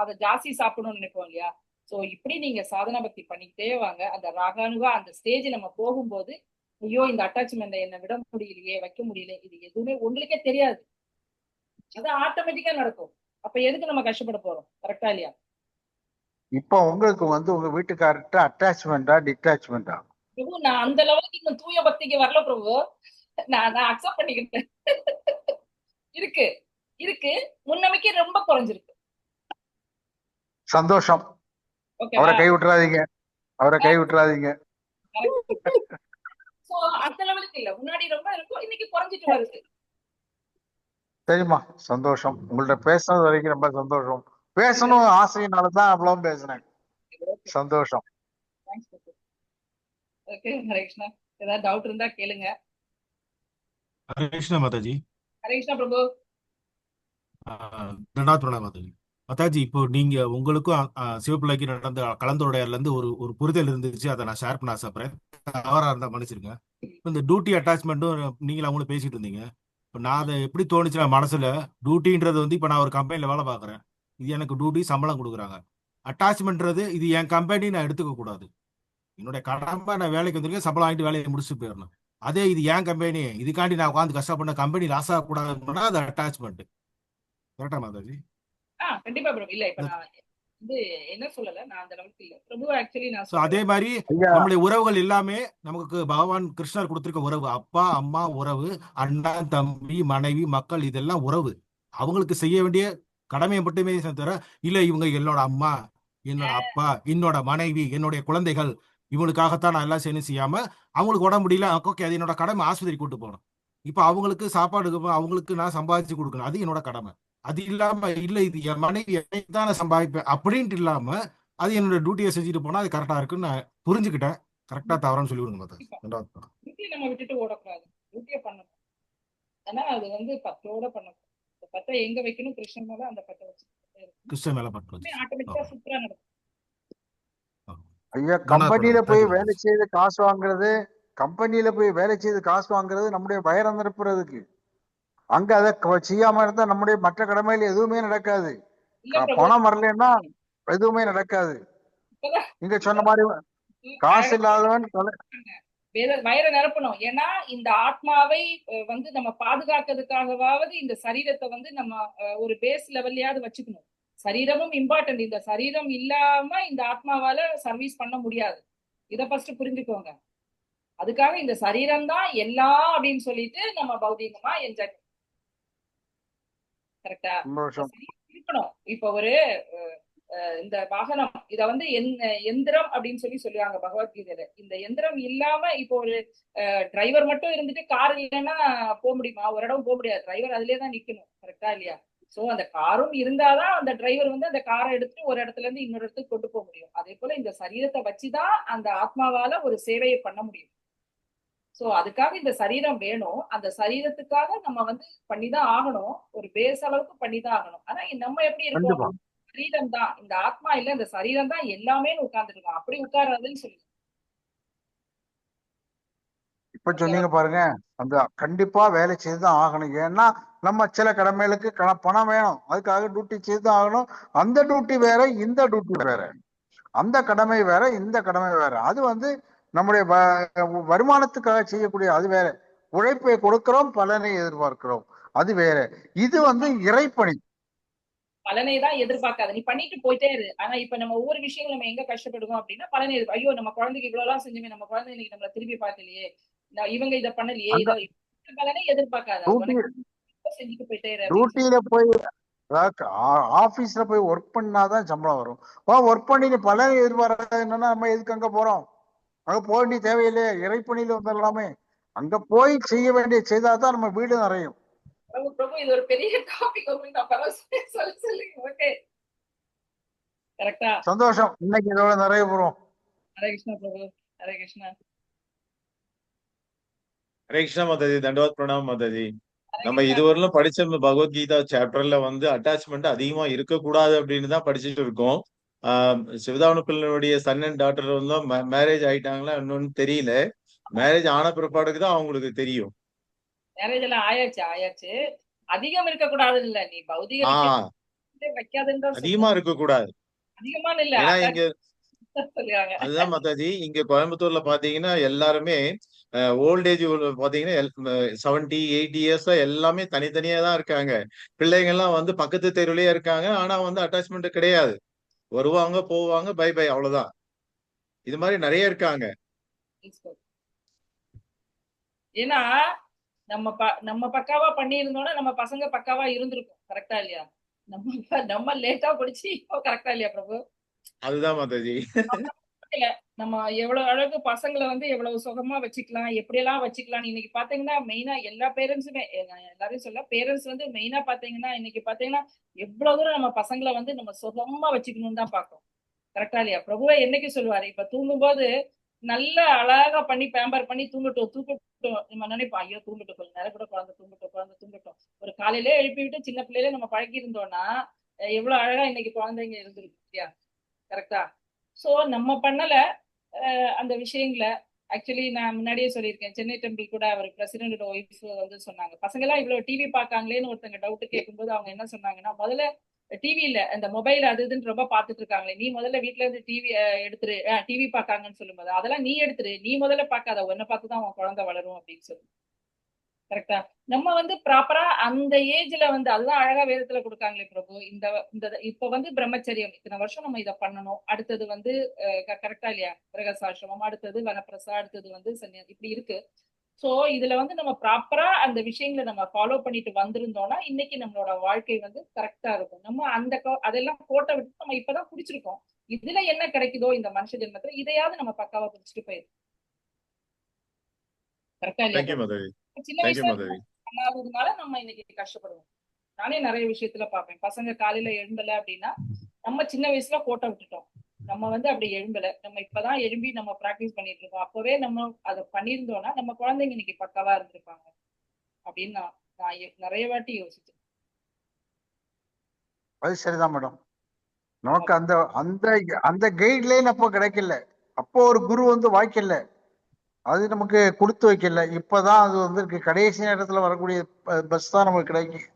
அதை ஜாஸ்தி சாப்பிடணும்னு நினைப்போம் இல்லையா? சோ இப்படி நீங்க சாதனா பக்தி பண்ணிக்கிட்டே வாங்க. அந்த ராகானுவா அந்த ஸ்டேஜ் நம்ம போகும்போது, ஐயோ இந்த அட்டாச்மெண்ட் என்ன விட முடியலையே, வைக்க முடியல, இது எதுவுமே உங்களுக்கே தெரியாது. அது ஆட்டோமேட்டிக்கா நடக்கும். அப்ப எதுக்கு நம்ம கஷ்டப்பட போறோம்? கரெக்டா இல்லையா? இப்போ உங்களுக்கு உங்க வீட்டுக்காரர்கிட்ட அட்டாச்மெண்டா டிட்டாச்மெண்டா? பிரபு நான் அந்த லெவலுக்கு இன்னும் தூய பக்திக்கு வரல பிரபு. நான் அக்செப்ட் பண்ணிக்கிட்டேன். இருக்கு இருக்கு முன்னமைக்கு ரொம்ப குறைஞ்சிருக்கு. சந்தோஷம். அவரை கை விட்டுறாதீங்க, அவரை கை விட்டுறாதீங்க. சோ அந்த லெவலுக்கு இல்ல, முன்னாடி ரொம்ப இருக்கும், இன்னைக்கு குறைஞ்சிட்டு வருது. சரிம்மா, சந்தோஷம். உங்கள்ட்ட பேசுனது வரைக்கும் ரொம்ப சந்தோஷம். பேசணும் ஆசையினாலதான் அவ்வளவு பேசுனேன். சந்தோஷம். ஓகே ஹரே கிருஷ்ணா. ஏதாவது டவுட் இருந்தா கேளுங்க. ஹரே கிருஷ்ணா மாதாஜி. ஹரே கிருஷ்ணா பிரபு. ரெண்டாவது பிரணாம் மாதாஜி. மாதாஜி, இப்போ நீங்க உங்களுக்கும் சிவப்பிள்ளைக்கு நடந்த கலந்துரையாடல இருந்து ஒரு புரிதல் இருந்துச்சு. அதை நான் ஷேர் பண்ண ஆசைப்படுறேன். தவறா இருந்தா மன்னிச்சிருங்க. இந்த டியூட்டி அட்டாச்மெண்ட்டும் நீங்களும் அவங்களும் பேசிட்டு இருந்தீங்க. இப்போ நான் அதை எப்படி தோணுச்சுன்னா, மனசுல டியூட்டின்றது இப்போ நான் ஒரு கம்பெனியில் வேலை பார்க்குறேன். இது எனக்கு டியூட்டி, சம்பளம் கொடுக்குறாங்க. அட்டாச்மெண்ட்றது இது என் கம்பெனி, நான் எடுத்துக்க கூடாது. என்னுடைய கடமை, நான் வேலைக்கு வந்திருக்கேன், சம்பளம் வாங்கிட்டு வேலையை முடிச்சுட்டு போயிடணும். அதே இது என் கம்பெனி, இதுக்காண்டி நான் உட்காந்து கஷ்டப்பட்ட கம்பெனி லாஸ் ஆகக்கூடாதுன்னா அது அட்டாச்மெண்ட். கரெக்டா மாதாஜி? கண்டிப்பா பிரபு. இல்ல இப்ப நான் என்ன சொல்லல, நான் அந்த அளவுக்கு இல்ல பிரபு. ஆக்சுவலி நான் அதே மாதிரி நம்மளுடைய உறவுகள் எல்லாமே நமக்கு பகவான் கிருஷ்ணர் கொடுத்திருக்க உறவு. அப்பா அம்மா உறவு, அண்ணன் தம்பி மனைவி மக்கள், இதெல்லாம் உறவு. அவங்களுக்கு செய்ய வேண்டிய கடமையை மட்டுமே தவிர, இல்ல இவங்க என்னோட அம்மா, என்னோட அப்பா, என்னோட மனைவி, என்னுடைய குழந்தைகள், இவங்களுக்காகத்தான் நான் எல்லாம் செய்யாம, அவங்களுக்கு உடம்பு முடியல, ஓகே அது என்னோட கடமை, ஆஸ்பத்திரி கூட்டு போகணும். இப்ப அவங்களுக்கு சாப்பாடு அவங்களுக்கு நான் சம்பாதிச்சு கொடுக்கணும், அது என்னோட கடமை. அது இல்லாம இல்ல இது என் மனைவி தான் நான் சம்பாதிப்பேன் அப்படின்ட்டு இல்லாம அது என்னோட டியூட்டியை செஞ்சுட்டு போனா அது கரெக்டா இருக்குன்னு நான் புரிஞ்சுக்கிட்டேன். கரெக்டா தவறான்னு சொல்லி விடுங்க. நம்ம விட்டுட்டு ஓடக்கூடாது, டியூட்டியை பண்ணணும். ஆனா அது பத்தோட பண்ணணும். பத்தை எங்க வைக்கணும்? கிருஷ்ணன் மேல அந்த பத்தை வச்சு கிருஷ்ணன் மேல பட்டு ஆட்டோமேட்டிக்கா சூப்பரா நடக்கும். ஐயா, கம்பெனியில போய் வேலை செய்து காசு வாங்குறது, கம்பெனியில போய் வேலை செய்து காசு வாங்குறது நம்முடைய வயரம் நிரப்புறதுக்கு. அங்க அதை செய்யாம இருந்தா நம்முடைய மற்ற கடமையில எதுவுமே நடக்காது. பணம் வரலன்னா எதுவுமே நடக்காது. நீங்க சொன்ன மாதிரி காசு இல்லாதவன் வயிறை நிரப்பணும். ஏன்னா இந்த ஆத்மாவை வந்து நம்ம பாதுகாக்கிறதுக்காகவாவது இந்த சரீரத்தை வந்து நம்ம ஒரு பேஸ் லெவல்லையாவது வச்சுக்கணும். சரீரமும் இம்பார்ட்டன்ட். இந்த சரீரம் இல்லாம இந்த ஆத்மாவால சர்வீஸ் பண்ண முடியாது. இதை ஃபர்ஸ்ட் புரிஞ்சுக்கோங்க. அதுக்காக இந்த சரீரம் தான் எல்லாம் அப்படின்னு சொல்லிட்டு நம்ம பௌதிகமா என்ஜாய் கரெக்டா இருக்கணும். இப்ப ஒரு இந்த வாகனம் இத வந்து எந்திரம் அப்படின்னு சொல்லுவாங்க பகவத்கீதையில. இந்த எந்திரம் இல்லாம இப்போ ஒரு டிரைவர் மட்டும் இருந்துட்டு கார் இல்லைன்னா போக முடியுமா? ஒரு இடம் போக முடியாது. டிரைவர் அதுலயே தான் நிக்கணும். கரெக்டா இல்லையா? சோ அந்த காரும் இருந்தாதான் அந்த டிரைவர் வந்து அந்த காரை எடுத்துட்டு ஒரு இடத்துல இருந்து இன்னொரு இடத்துக்கு கொண்டு போக முடியும். அதே போல இந்த சரீரத்தை வச்சுதான் அந்த ஆத்மாவால ஒரு சேவையை பண்ண முடியும். சோ அதுக்காக இந்த சரீரம் வேணும். அந்த சரீரத்துக்காக நம்ம வந்து பண்ணிதான் ஆகணும். ஒரு பேஸ் அளவுக்கு பண்ணிதான் ஆகணும். ஆனா நம்ம எப்படி இருக்கோம்? சரீரம் தான், இந்த ஆத்மா இல்ல, இந்த சரீரம் தான் எல்லாமே உட்கார்ந்துட்டு இருக்கோம். அப்படி உட்காராதுன்னு சொல்லி இப்ப சொன்னீங்க பாருங்க, அந்த கண்டிப்பா வேலை செய்துதான் ஆகணும். ஏன்னா நம்ம சில கடமைகளுக்கு பணம் வேணும், அதுக்காக டியூட்டி செய்துதான் ஆகணும். அந்த டியூட்டி வேற, இந்த டியூட்டி வேற. அந்த கடமை வேற, இந்த கடமை வேற. அது வந்து நம்முடைய வருமானத்துக்காக செய்யக்கூடிய அது வேற. உழைப்பை கொடுக்கிறோம், பலனை எதிர்பார்க்கிறோம், அது வேற. இது வந்து இறைப்பணி. பலனை தான் எதிர்பார்க்காத, நீ பண்ணிட்டு போயிட்டே இரு. ஆனா இப்ப நம்ம ஒவ்வொரு விஷயங்களும் நம்ம எங்க கஷ்டப்படுவோம் அப்படின்னா பலனை ஐயோ நம்ம குழந்தைக்கு இவ்வளவு எல்லாம் செஞ்சுமே, நம்ம குழந்தை இன்னைக்கு நம்மள திரும்பி பார்க்கலையே, இவங்க இதை பண்ணலையே, இதோ பலனை எதிர்பார்க்காத, செஞ்சுட்டு போயிட்டே இரு. டியூட்டியில போய் ஆபீஸ்ல போய் ஒர்க் பண்ணாதான் சம்பளம் வரும். ஒர்க் பண்ணி பலனை எதிர்பார்க்காத என்னன்னா நம்ம எதுக்கு அங்க போறோம்? அங்க போக வேண்டிய தேவையில்லையே, இறைப்பணியில வந்துடலாமே. அங்க போய் செய்ய வேண்டிய செய்தாதான் நம்ம வீடு நிறையும். பிரபு இது ஒரு பெரிய டாபிக். ஓகே கரெக்ட்டா? சந்தோஷம். இன்னைக்கு இதோட நிறைய போறோம். ஹரே கிருஷ்ணா பிரபு. ஹரே கிருஷ்ணா. ஹரே கிருஷ்ணா மாதாஜி. தண்டவாத் பிரணாம் மாதாஜி. நம்ம இதுவரையிலும் படிச்ச பகவத்கீதா சாப்டர்ல வந்து அட்டாச்மெண்ட் அதிகமா இருக்கக்கூடாது அப்படின்னு தான் படிச்சுட்டு இருக்கோம். சிவதானுக்களுடைய சன் அண்ட் டாட்டர் வந்து மேரேஜ் ஆயிட்டாங்களா இன்னொன்னு தெரியல. மேரேஜ் ஆன பிற்பாடுக்கு தான் அவங்களுக்கு தெரியும். மேரேஜ் எல்லாம் ஆயாச்சு. அதிகம் இருக்க கூடாது இல்ல, நீ பௌதிக வைக்காதுன்னு அதிகமா இருக்க கூடாது. அதிகமான இல்ல. ஏன்னா இங்க அதுதான் மாதாஜி, இங்க கோயம்புத்தூர்ல பாத்தீங்கன்னா எல்லாருமே ஓல்டேஜ் பாத்தீங்கன்னா 70, 80 இயர்ஸ் எல்லாமே தனித்தனியா தான் இருக்காங்க. பிள்ளைங்க எல்லாம் வந்து பக்கத்து தெருவுலயே இருக்காங்க. ஆனா வந்து அட்டாச்மெண்ட் கிடையாது. வருவாங்க போவாங்க, பை பை, அவ்வளவுதான். இது மாதிரி நிறைய இருக்காங்க. ஏன்னா நம்ம பக்காவா பண்ணி இருந்தோம்னா நம்ம பசங்க பக்காவா இருந்திருக்கும். கரெக்டா இல்லையா? நம்ம லேட்டா படிச்சு கரெக்டா இல்லையா பிரபு? அதுதான் மாதாஜி. நம்ம எவ்வளவு அழகு பசங்களை வந்து எவ்வளவு சுகமா வச்சுக்கலாம், எப்படி எல்லாம் வச்சுக்கலாம். இன்னைக்கு பாத்தீங்கன்னா மெயினா எல்லா பேரண்ட்ஸுமே, எல்லாரையும் சொல்ல, பேரண்ட்ஸ் வந்து மெயினா பாத்தீங்கன்னா இன்னைக்கு பாத்தீங்கன்னா எவ்வளவு தூரம் நம்ம பசங்களை வந்து நம்ம சுகமா வச்சுக்கணும்னு தான் பாக்கோம். கரெக்டா இல்லையா? பிரபுவை என்னைக்கு சொல்லுவாரு, இப்ப தூங்கும் போது நல்ல அழகா பண்ணி பேம்பர் பண்ணி தூங்கட்டும். நம்ம நினைப்போம் ஐயோ தூங்கட்டும், கொஞ்சம் நேரம் கூட குழந்தை தூங்கட்டும். ஒரு காலையிலே எழுப்பி விட்டு சின்ன பிள்ளையில நம்ம பழக்கி இருந்தோம்னா எவ்வளவு அழகா இன்னைக்கு குழந்தைங்க இருந்திருக்கு இல்லையா? கரெக்டா? சோ நம்ம பண்ணல அந்த விஷயங்களை. ஆக்சுவலி நான் முன்னாடியே சொல்லியிருக்கேன், சென்னை டெம்பிள் கூட அவர் பிரசிடென்ட் ஒய்ஃப் வந்து சொன்னாங்க, பசங்க எல்லாம் இவ்வளவு டிவி பாக்காங்களேன்னு ஒருத்தங்க டவுட் கேட்கும்போது அவங்க என்ன சொன்னாங்கன்னா, முதல்ல டிவியில இந்த மொபைல் அது இதுன்னு ரொம்ப பாத்துட்டு இருக்காங்களே, நீ முதல்ல வீட்டுல இருந்து டிவி எடுத்துரு, டிவி பாக்காங்கன்னு சொல்லும்போது அதெல்லாம் நீ எடுத்துரு, நீ முதல்ல பாக்காத, உன்னை பார்த்துதான் உன் குழந்தை வளரும் அப்படின்னு சொல்லு. கரெக்டா? நம்ம வந்து ப்ராப்பரா அந்த ஏஜ்ல வந்து அதுதான் அழகா வேதத்துல கொடுக்காங்களே பிரபு. இந்த இப்ப வந்து பிரம்மச்சரியம் இத்தனை வருஷம் நம்ம இதை பண்ணணும். அடுத்தது வந்து கரெக்டா இல்லையா? கிரகசாசிரமம், அடுத்தது வனப்பிரசா, அடுத்தது வந்து சன்னியா, இப்படி இருக்கு. சோ இதுல வந்து நம்ம ப்ராப்பரா அந்த விஷயங்களை நம்ம ஃபாலோ பண்ணிட்டு வந்திருந்தோம்னா இன்னைக்கு நம்மளோட வாழ்க்கை வந்து கரெக்டா இருக்கும். நம்ம அதெல்லாம் கோட்டை விட்டு நம்ம இப்பதான் புடிச்சிருக்கோம். இதுல என்ன கிடைக்குதோ இந்த மனுஷ ஜென்மத்துல இதையாவது நம்ம பக்காவா புடிச்சிட்டு போயிடும். கரெக்டா இல்லையா? சின்ன வயசுல பண்ணாததுனால நம்ம இன்னைக்கு கஷ்டப்படுவோம். நானே நிறைய விஷயத்துல பாப்பேன், பசங்க காலையில எழும்பல அப்படின்னா நம்ம சின்ன வயசுல கோட்டை விட்டுட்டோம். நம்ம வந்து அப்படி எழும்பல, நம்ம இப்பதான் எழும்பி நம்ம பிராக்டிஸ் பண்ணிட்டு இருக்கோம். அப்பவே நம்ம அதை பண்ணியிருந்தோம்னா நம்ம குழந்தைங்க இன்னைக்கு பக்காவா இருந்திருப்பாங்க அப்படின்னு நான் நிறைய வாட்டி யோசிச்சேன். அது சரிதான் மேடம். நமக்கு அந்த அந்த அந்த கைட்லைன் அப்போ கிடைக்கல. அப்போ ஒரு குரு வந்து வாய்க்கல, அது நமக்கு கொடுத்து வைக்கல. இப்பதான் அது வந்து கடைசி நேரத்துல வரக்கூடிய பஸ் தான் நமக்கு கிடைக்கும்.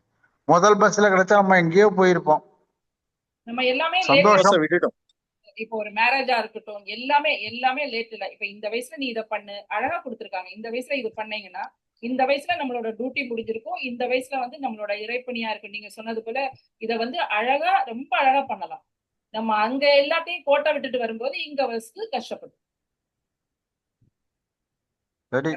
முதல் பஸ்ல கிடைச்சா நம்ம எங்கேயோ போயிருப்போம். நம்ம எல்லாமே சந்தோஷம். விட்டுட்டோம். இப்போ ஒரு மேரேஜா இருக்கட்டும், எல்லாமே எல்லாமே லேட்ல. இப்ப இந்த வயசுல நீ இதை பண்ணு, அழகா கொடுத்துருக்காங்க. இந்த வயசுல இது பண்ணீங்கன்னா இந்த வயசுல நம்மளோட டியூட்டி முடிஞ்சிருக்கும். இந்த வயசுல வந்து நம்மளோட இறைப்பணியா இருக்கு. நீங்க சொன்னது போல இதை வந்து அழகா, ரொம்ப அழகா பண்ணலாம். நம்ம அங்க எல்லாத்தையும் கோட்டை விட்டுட்டு வரும்போது இங்க வயசுக்கு கஷ்டப்படும். சரி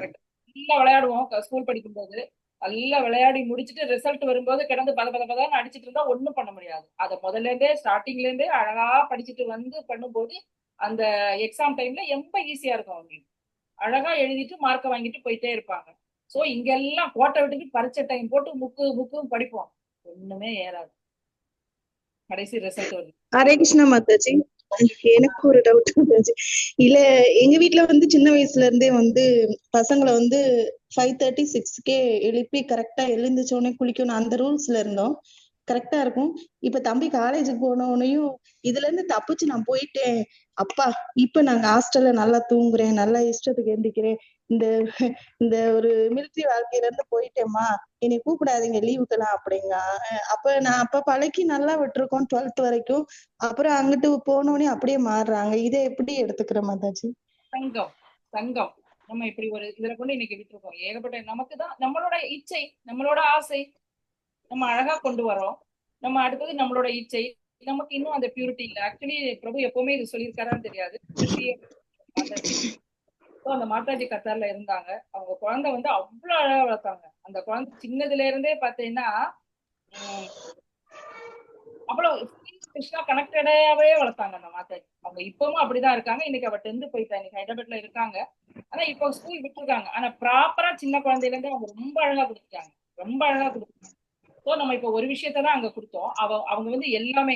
நல்லா விளையாடுவோம் ஸ்கூல் படிக்கும்போது. நல்லா விளையாடி முடிச்சுட்டு ரிசல்ட் வரும்போது கிடந்து பதன்னு அடிச்சிட்டு இருந்தா ஒண்ணும் பண்ண முடியாது. அதை முதல்ல இருந்தே ஸ்டார்டிங்ல இருந்தே அழகா படிச்சுட்டு வந்து பண்ணும்போது அந்த எக்ஸாம் டைம்ல ரொம்ப ஈஸியா இருக்கும் அவங்களுக்கு. அழகா எழுதிட்டு மார்க்கை வாங்கிட்டு போயிட்டே இருப்பாங்க. சோ இங்க எல்லாம் கோட்டை விட்டுட்டு பரீட்சை டைம் போட்டு முக்கும் படிப்போம், ஒண்ணுமே ஏறாது. கடைசி ரிசல்ட் வருது. ஹரே கிருஷ்ணா மாதாஜி. எனக்கு ஒரு டவுட் மாதாஜி. இல்ல எங்க வீட்ல வந்து சின்ன வயசுல இருந்தே வந்து பசங்களை வந்து 5:30 6க்கே எழுப்பி கரெக்டா எழுந்துச்ச உடனே குளிக்கணும், அந்த ரூல்ஸ்ல இருந்தோம். கரெக்டா இருக்கும். இப்ப தம்பி காலேஜுக்கு போன உடனேயும் இதுல இருந்து தப்பிச்சு நான் போயிட்டேன், அப்பா இப்ப நாங்க ஹாஸ்டல்ல நல்லா தூங்குறேன், நல்லா இஷ்டத்துக்கு எந்திக்கிறேன், இந்த இந்த ஒரு மிலிட்டரி வாழ்க்கையில இருந்து போயிட்டேம்மா, என்னை கூப்பிடாதீங்க லீவுக்கெல்லாம் அப்படிங்க. அப்ப பழக்கி நல்லா விட்டுருக்கோம் 12th வரைக்கும். அப்புறம் அங்கிட்டு போனோடனே அப்படியே மாறுறாங்க. இதை எப்படி எடுத்துக்கிற மாதாஜி? சங்கம் சங்கம் நம்ம இப்படி ஒரு இதுல கொண்டு இன்னைக்கு விட்டுருக்கோம். ஏகப்பட்ட நமக்கு தான் நம்மளோட இச்சை, நம்மளோட ஆசை நம்ம அழகா கொண்டு வரோம். நம்ம அடுத்தது நம்மளோட இச்சை, நமக்கு இன்னும் அந்த பியூரிட்டி இல்லை. ஆக்சுவலி பிரபு எப்பவுமே இது சொல்லியிருக்காரான்னு தெரியாது. அந்த மாதாஜி கத்தார்ல இருந்தாங்க. அவங்க குழந்தை வந்து அவ்வளவு அழகா வளர்த்தாங்க. அந்த குழந்தை சின்னதுல இருந்தே பாத்தீங்கன்னா அவ்வளவு கிருஷ்ணா கனெக்டடாவே வளர்த்தாங்க அந்த மாதாஜி. அவங்க இப்பவும் அப்படிதான் இருக்காங்க. இன்னைக்கு அவ 10th போயிட்டா, இன்னைக்கு ஹைதராபாத்ல இருக்காங்க. ஆனா இப்போ ஸ்கூல் விட்டுருக்காங்க. ஆனா ப்ராப்பரா சின்ன குழந்தையில இருந்தே அவங்க ரொம்ப அழகா கொடுத்துட்டாங்க, ரொம்ப அழகா கொடுத்துட்டாங்க. ஸோ நம்ம இப்போ ஒரு விஷயத்தான் அங்க கொடுத்தோம். அவங்க வந்து எல்லாமே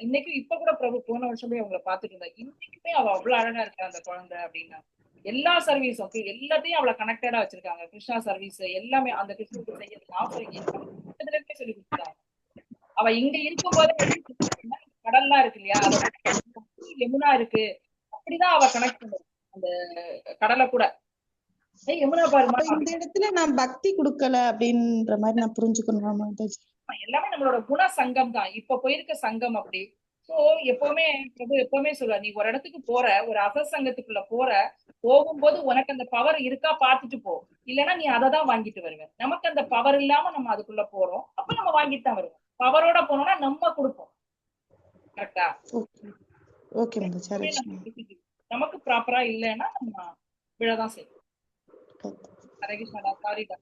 இன்னைக்கும் இப்ப கூட பிரபு போன வருஷமே அவங்களை பார்த்துட்டு இருந்தா, இன்னைக்குமே அவ அவ்வளவு அழகா இருக்கா அந்த குழந்தை அப்படின்னா. எல்லா சர்வீஸும் எல்லாத்தையும் அவளை கனெக்டடா வச்சிருக்காங்க. கிருஷ்ணா சர்வீஸ் எல்லாமே அந்த கிருஷ்ணனுக்கு செய்யறது ஆஃபரிங் சொல்லி கொடுத்துருக்காங்க. அவ இங்க இருக்கும் போது கடல்லாம் இருக்கு இல்லையா, யமுனா இருக்கு, அப்படிதான் அவ கனெக்ட் பண்ணுது அந்த கடலை கூட. யமுனா பாருமா, இந்த இடத்துல நான் பக்தி கொடுக்கல அப்படின்ற மாதிரி நான் புரிஞ்சுக்கணும் மாதாஜி. எல்லாமே நம்மளோட குண சங்கம் தான் இப்ப போயிருக்க சங்கம் அப்படி. சோ எப்பவுமே சொல்ற, நீ ஒரு இடத்துக்கு போற, ஒரு அசசங்கத்துக்குள்ள போகும்போது உனக்கு அந்த பவர் இருக்கா பாத்துட்டு போ, இல்லைன்னா நீ அதை தான் வாங்கிட்டு வருவேன். நமக்கு அந்த பவர் இல்லாம நம்ம அதுக்குள்ள போறோம், அப்ப நம்ம வாங்கிட்டு தான் வருவோம். பவரோட போனோம்னா நம்ம கொடுப்போம். கரெக்டா? நமக்கு ப்ராப்பரா இல்லைன்னா நம்ம விழதான் செய்யும். ஹரே கிருஷ்ணா. சாரிடா.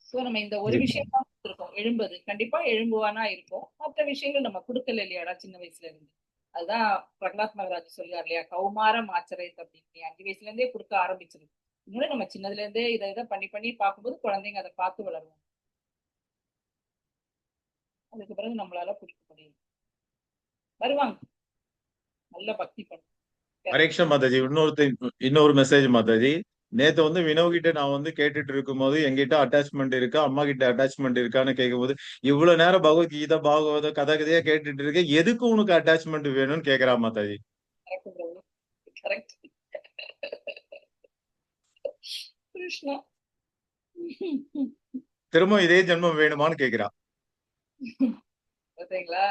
சோ நம்ம இந்த ஒரு விஷயம் தான் கொடுத்துருக்கோம். எழும்புது கண்டிப்பா எழும்புவானா இருக்கும். மற்ற விஷயங்கள் நம்ம கொடுக்கல இல்லையாடா சின்ன வயசுல இருந்து. அதுதான் பிரகலாத் மகராஜ் சொல்றாரு இல்லையா, கௌமாரம் ஆச்சரியம் அப்படின்னு. 5 வயசுல இருந்தே கொடுக்க ஆரம்பிச்சிருக்கு. இன்னும் நம்ம சின்னதுல இருந்தே இதை பண்ணி பார்க்கும்போது குழந்தைங்க அதை பார்த்து வளருவோம். அதுக்கு பிறகு நம்மளால பிடிக்க முடியும், வருவாங்க, நல்ல பக்தி பண்ணும். ஹரேக்ஷா மாதாஜி, இன்னொரு மெசேஜ் மாதாஜி. நேத்து வந்து வினோ கிட்ட நான் வந்து கேட்டுட்டு இருக்கும் போது, எங்கிட்ட அட்டாச்மெண்ட் இருக்கா, அம்மா கிட்ட அட்டாச்மெண்ட் இருக்கான்னு கேட்கும்போது, இவ்வளவு நேரம் பகவத்கீதா பாகவத கதையா கேட்டுட்டு இருக்க, எதுக்கு உனக்கு அட்டாச்மெண்ட் வேணும்னு கேக்குறா மாதாஜி. திரும்ப இதே ஜென்மம் வேணுமான்னு கேக்குறா. பாத்தீங்களா,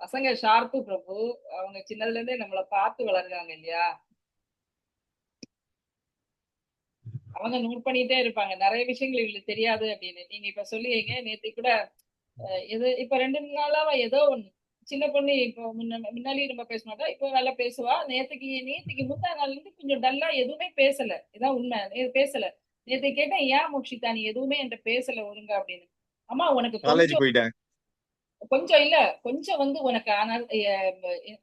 பசங்க ஷார்ப்பு பிரபு. அவங்க சின்னதுல இருந்தே நம்மளை பார்த்து வளர்றாங்க இல்லையா, அவங்க நோட் பண்ணிட்டே இருப்பாங்க நிறைய விஷயங்கள் இவங்களுக்கு தெரியாது அப்படின்னு. நீங்க இப்ப சொல்லுவீங்க, நேற்று கூட இப்ப 2 நாளாவா ஏதோ ஒண்ணு சின்ன பொண்ணு இப்போ முன்னாடி ரொம்ப பேச மாட்டா, இப்போ நல்லா பேசுவா. நேத்துக்கு முந்தா நாள்ல இருந்து கொஞ்சம் டல்லா, எதுவுமே பேசல. இதான் உண்மை, பேசல. நேற்று கேட்டேன், ஏன் மோக்ஷிதா நீ எதுவுமே என்கிட்ட பேசல ஒழுங்கா அப்படின்னு. அம்மா உனக்கு கொஞ்சம் இல்ல, கொஞ்சம் வந்து உனக்கு ஆனால்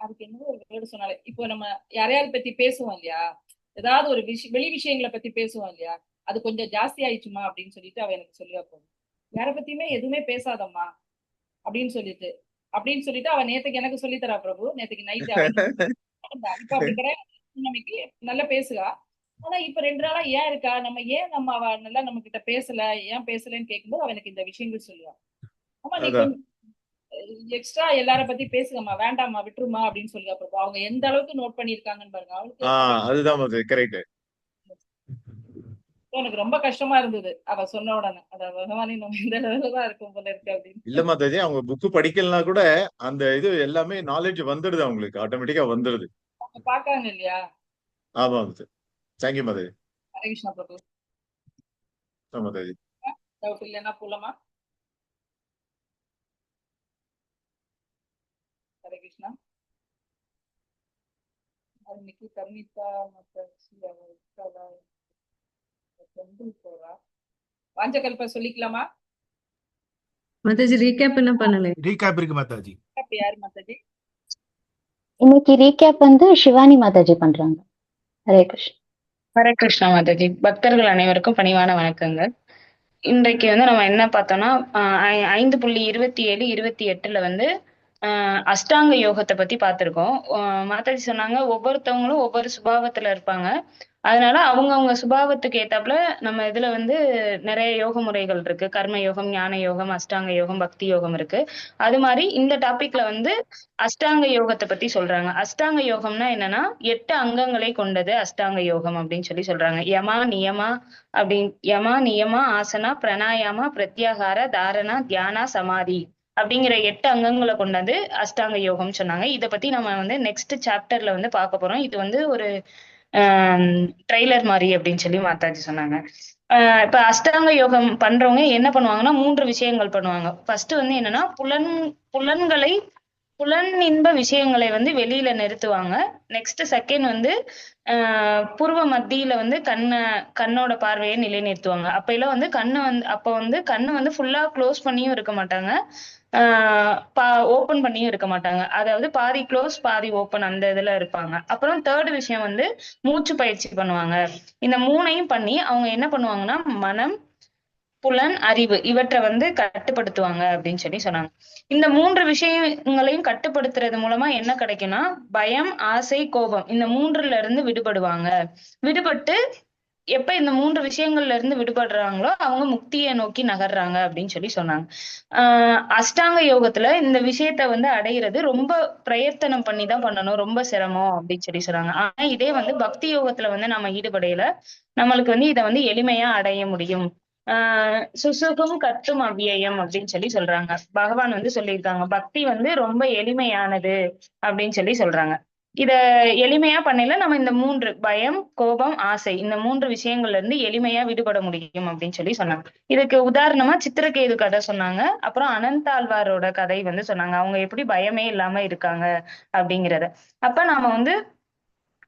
அதுக்கு என்ன ஒரு வேர்டு சொன்னாலே, இப்போ நம்ம யாரையாவது பத்தி பேசுவோம் இல்லையா, ஏதாவது ஒரு வெளி விஷயங்களை பத்தி பேசுவோம் இல்லையா, அது கொஞ்சம் ஜாஸ்தி ஆயிடுச்சுமா அப்படின்னு சொல்லிட்டு அவ எனக்கு சொல்லியா போகும். யார பத்தியுமே எதுவுமே பேசாதம்மா அப்படின்னு சொல்லிட்டு அவ நேத்துக்கு எனக்கு சொல்லி தரா பிரபு. நேத்துக்கு நைட் இன்னைக்கு நல்லா பேசுவா. ஆனா இப்ப 2 நாளா ஏன் இருக்கா, நம்ம அவ நல்லா நம்ம கிட்ட பேசல, ஏன் பேசலன்னு கேட்கும்போது அவ எனக்கு இந்த விஷயங்கள் சொல்லுவா. ஆமா நீ கொஞ்சம் எக்ஸ்ட்ரா எல்லார பத்தி பேசுங்கம்மா, வேண்டாம்மா விட்டுருமா அப்படின்னு சொல்லுவா பிரபு. அவங்க எந்த அளவுக்கு நோட் பண்ணிருக்காங்கன்னு பாருங்க. அவளுக்கு அதுதான் கரெக்ட். எனக்கு ரொம்ப கஷ்டமா இருந்தது அவ சொன்ன உடனே. அத பகவானே நம்ம இந்த லெவல்ல தான் இருக்கும் போல இருக்கு அப்படின்னு. இல்ல மாதாஜி, அவங்க புக்கு படிக்கலனா கூட அந்த இது எல்லாமே நாலேஜ் வந்துடுது, அவங்களுக்கு ஆட்டோமேட்டிக்கா வந்துடுது. அவங்க பாக்காங்க இல்லையா? ஆமா மாதாஜி. தேங்க்யூ மாதாஜி. ஹரே கிருஷ்ணா பிரபு. மாதாஜி. டவுட் இல்லைன்னா போலாமா? ஹரே கிருஷ்ணா. இன்னைக்கு கர்மிதா வாஞ்சகல்ப சொல்லிக்கலாமா? மாதாஜி ரீகேப் என்ன பண்ணல? ரீகேப் இருக்கு மாதாஜி. யாரு மாதாஜி? இன்னைக்கு ரீகேப் வந்து சிவானி மாதாஜி பண்றாங்க. ஹரே கிருஷ்ணா. ஹரே கிருஷ்ணா மாதாஜி. பக்தர்கள் அனைவருக்கும் பணிவான வணக்கங்கள். இன்றைக்கு வந்து நம்ம என்ன பார்த்தோம்னா 5.27, 28ல வந்து அஷ்டாங்க யோகத்தை பத்தி பார்த்திருக்கோம். மாதாஜி சொன்னாங்க ஒவ்வொருத்தவங்களும் ஒவ்வொரு சுபாவத்துல இருப்பாங்க. அதனால அவங்கவுங்க சுபாவத்துக்கு ஏத்தாப்புல நம்ம இதுல வந்து நிறைய யோக முறைகள் இருக்கு. கர்ம யோகம், ஞான யோகம், அஷ்டாங்க யோகம், பக்தி யோகம் இருக்கு. அது மாதிரி இந்த டாபிக்ல வந்து அஷ்டாங்க யோகத்தை பத்தி சொல்றாங்க. அஷ்டாங்க யோகம்னா என்னன்னா 8 அங்கங்களை கொண்டது அஷ்டாங்க யோகம் அப்படின்னு சொல்றாங்க. யமா நியமா யமா நியமா ஆசனா பிராணாயாமா பிரத்யாகார தாரணா தியானா சமாதி அப்படிங்கிற 8 அங்கங்களை கொண்டது அஷ்டாங்க யோகம் சொன்னாங்க. இதை பத்தி நம்ம வந்து நெக்ஸ்ட் சாப்டர்ல வந்து பார்க்க போறோம். இது வந்து ஒரு ட்ரெய்லர் மாதிரி அப்படின்னு மாதாஜி சொன்னாங்க. இப்ப அஷ்டாங்க யோகம் பண்றவங்க என்ன பண்ணுவாங்கன்னா 3 விஷயங்கள் பண்ணுவாங்க. ஃபர்ஸ்ட் வந்து என்னன்னா புலன் இன்ப விஷயங்களை வந்து வெளியில நிறுத்துவாங்க. நெக்ஸ்ட் செகண்ட் வந்து புருவ மத்தியில வந்து கண்ணோட பார்வையை நிலைநிறுத்துவாங்க. அப்ப வந்து கண்ணு வந்து ஃபுல்லா க்ளோஸ் பண்ணியும் இருக்க மாட்டாங்க, ஓபன் பண்ணியும் இருக்க மாட்டாங்க. அதாவது பாதி க்ளோஸ் பாதி ஓபன் அந்த இதுல இருப்பாங்க. அப்புறம் தேர்ட் விஷயம் வந்து மூச்சு பயிற்சி பண்ணுவாங்க. இந்த 3ஐயும் பண்ணி அவங்க என்ன பண்ணுவாங்கன்னா மனம், புலன், அறிவு இவற்றை வந்து கட்டுப்படுத்துவாங்க அப்படின்னு சொன்னாங்க. இந்த 3 விஷயங்களையும் கட்டுப்படுத்துறது மூலமா என்ன கிடைக்கும்னா பயம், ஆசை, கோபம் இந்த 3ல இருந்து விடுபடுவாங்க. விடுபட்டு எப்ப இந்த 3 விஷயங்கள்ல இருந்து விடுபடுறாங்களோ அவங்க முக்தியை நோக்கி நகர்றாங்க அப்படின்னு சொன்னாங்க. அஷ்டாங்க யோகத்துல இந்த விஷயத்த வந்து அடையிறது ரொம்ப பிரயத்தனம் பண்ணி தான் பண்ணணும், ரொம்ப சிரமம் அப்படின்னு சொன்னாங்க. ஆனா இதே வந்து பக்தி யோகத்துல வந்து நம்ம ஈடுபடையில நம்மளுக்கு வந்து இதை வந்து எளிமையா அடைய முடியும். சுசுகும் கத்தும் அவ்வியம் அப்படின்னு சொல்றாங்க. பகவான் வந்து சொல்லியிருக்காங்க பக்தி வந்து ரொம்ப எளிமையானது அப்படின்னு சொல்றாங்க. இத எளிமையா பண்ணல நம்ம இந்த 3 பயம், கோபம், ஆசை இந்த 3 விஷயங்கள்ல இருந்து எளிமையா விடுபட முடியும் அப்படின்னு சொன்னாங்க. இதுக்கு உதாரணமா சித்திரகேது கதை சொன்னாங்க. அப்புறம் அனந்தாழ்வாரோட கதை வந்து சொன்னாங்க. அவங்க எப்படி பயமே இல்லாம இருக்காங்க அப்படிங்கிறத. அப்ப நாம வந்து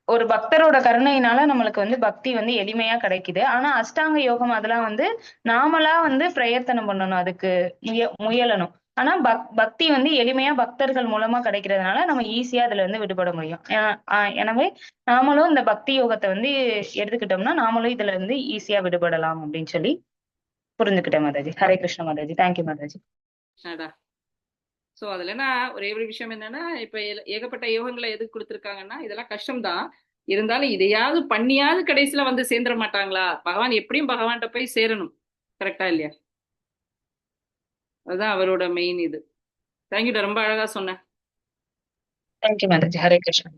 ஒரு பக்தரோட கருணையினால நம்மளுக்கு வந்து பக்தி வந்து எளிமையா கிடைக்குது. ஆனா அஷ்டாங்க யோகம் அதெல்லாம் வந்து நாமளா வந்து பிரயத்தனம் பண்ணணும், அதுக்கு முயலணும். ஆனா பக்தி வந்து எளிமையா பக்தர்கள் மூலமா கிடைக்கிறதுனால நம்ம ஈஸியா அதுல இருந்து விடுபட முடியும். எனவே நாமளும் இந்த பக்தி யோகத்தை வந்து எடுத்துக்கிட்டோம்னா நாமளும் இதுல இருந்து ஈஸியா விடுபடலாம் அப்படின்னு புரிஞ்சுக்கிட்டேன் மாதாஜி. ஹரே கிருஷ்ண மாதாஜி. தேங்க்யூ மாதாஜி. சோ அதுல என்ன ஒரே ஒரு விஷயம் என்னன்னா, இப்ப ஏகப்பட்ட யோகங்களை எதுக்கு கொடுத்திருக்காங்கன்னா இதெல்லாம் கஷ்டம்தான், இருந்தாலும் இதையாவது பண்ணியாவது கடைசியில வந்து சேர்ந்துட மாட்டாங்களா? பகவான் எப்படியும் பகவான்கிட்ட போய் சேரணும், கரெக்டா இல்லையா? அதுதான் அவரோட மெயின் இது. தேங்க்யூடா, ரொம்ப அழகா சொன்னேன். தேங்க்யூ மாதாஜி. ஹரே கிருஷ்ணா.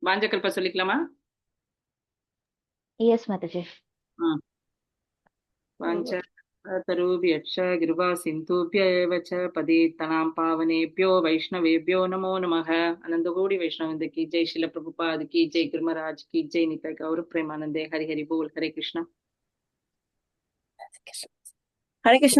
வாஞ்சகல்ப சொல்லிக்கலாமா? எஸ் மாதாஜி. வாஞ்ச तरुभ्यश्च गिर्वा सिन्धुभ्य एव च पतितानां पावनेभ्यो वैष्णवेभ्यो नमो नमः. अनंत कोटि वैष्णववृंद की जय, श्रील प्रभुपाद की जय, गुरु महाराज की जय, निताय गौर प्रेमानंदे. हरि हरि बोल. हरे कृष्णा. हरे कृष्ण.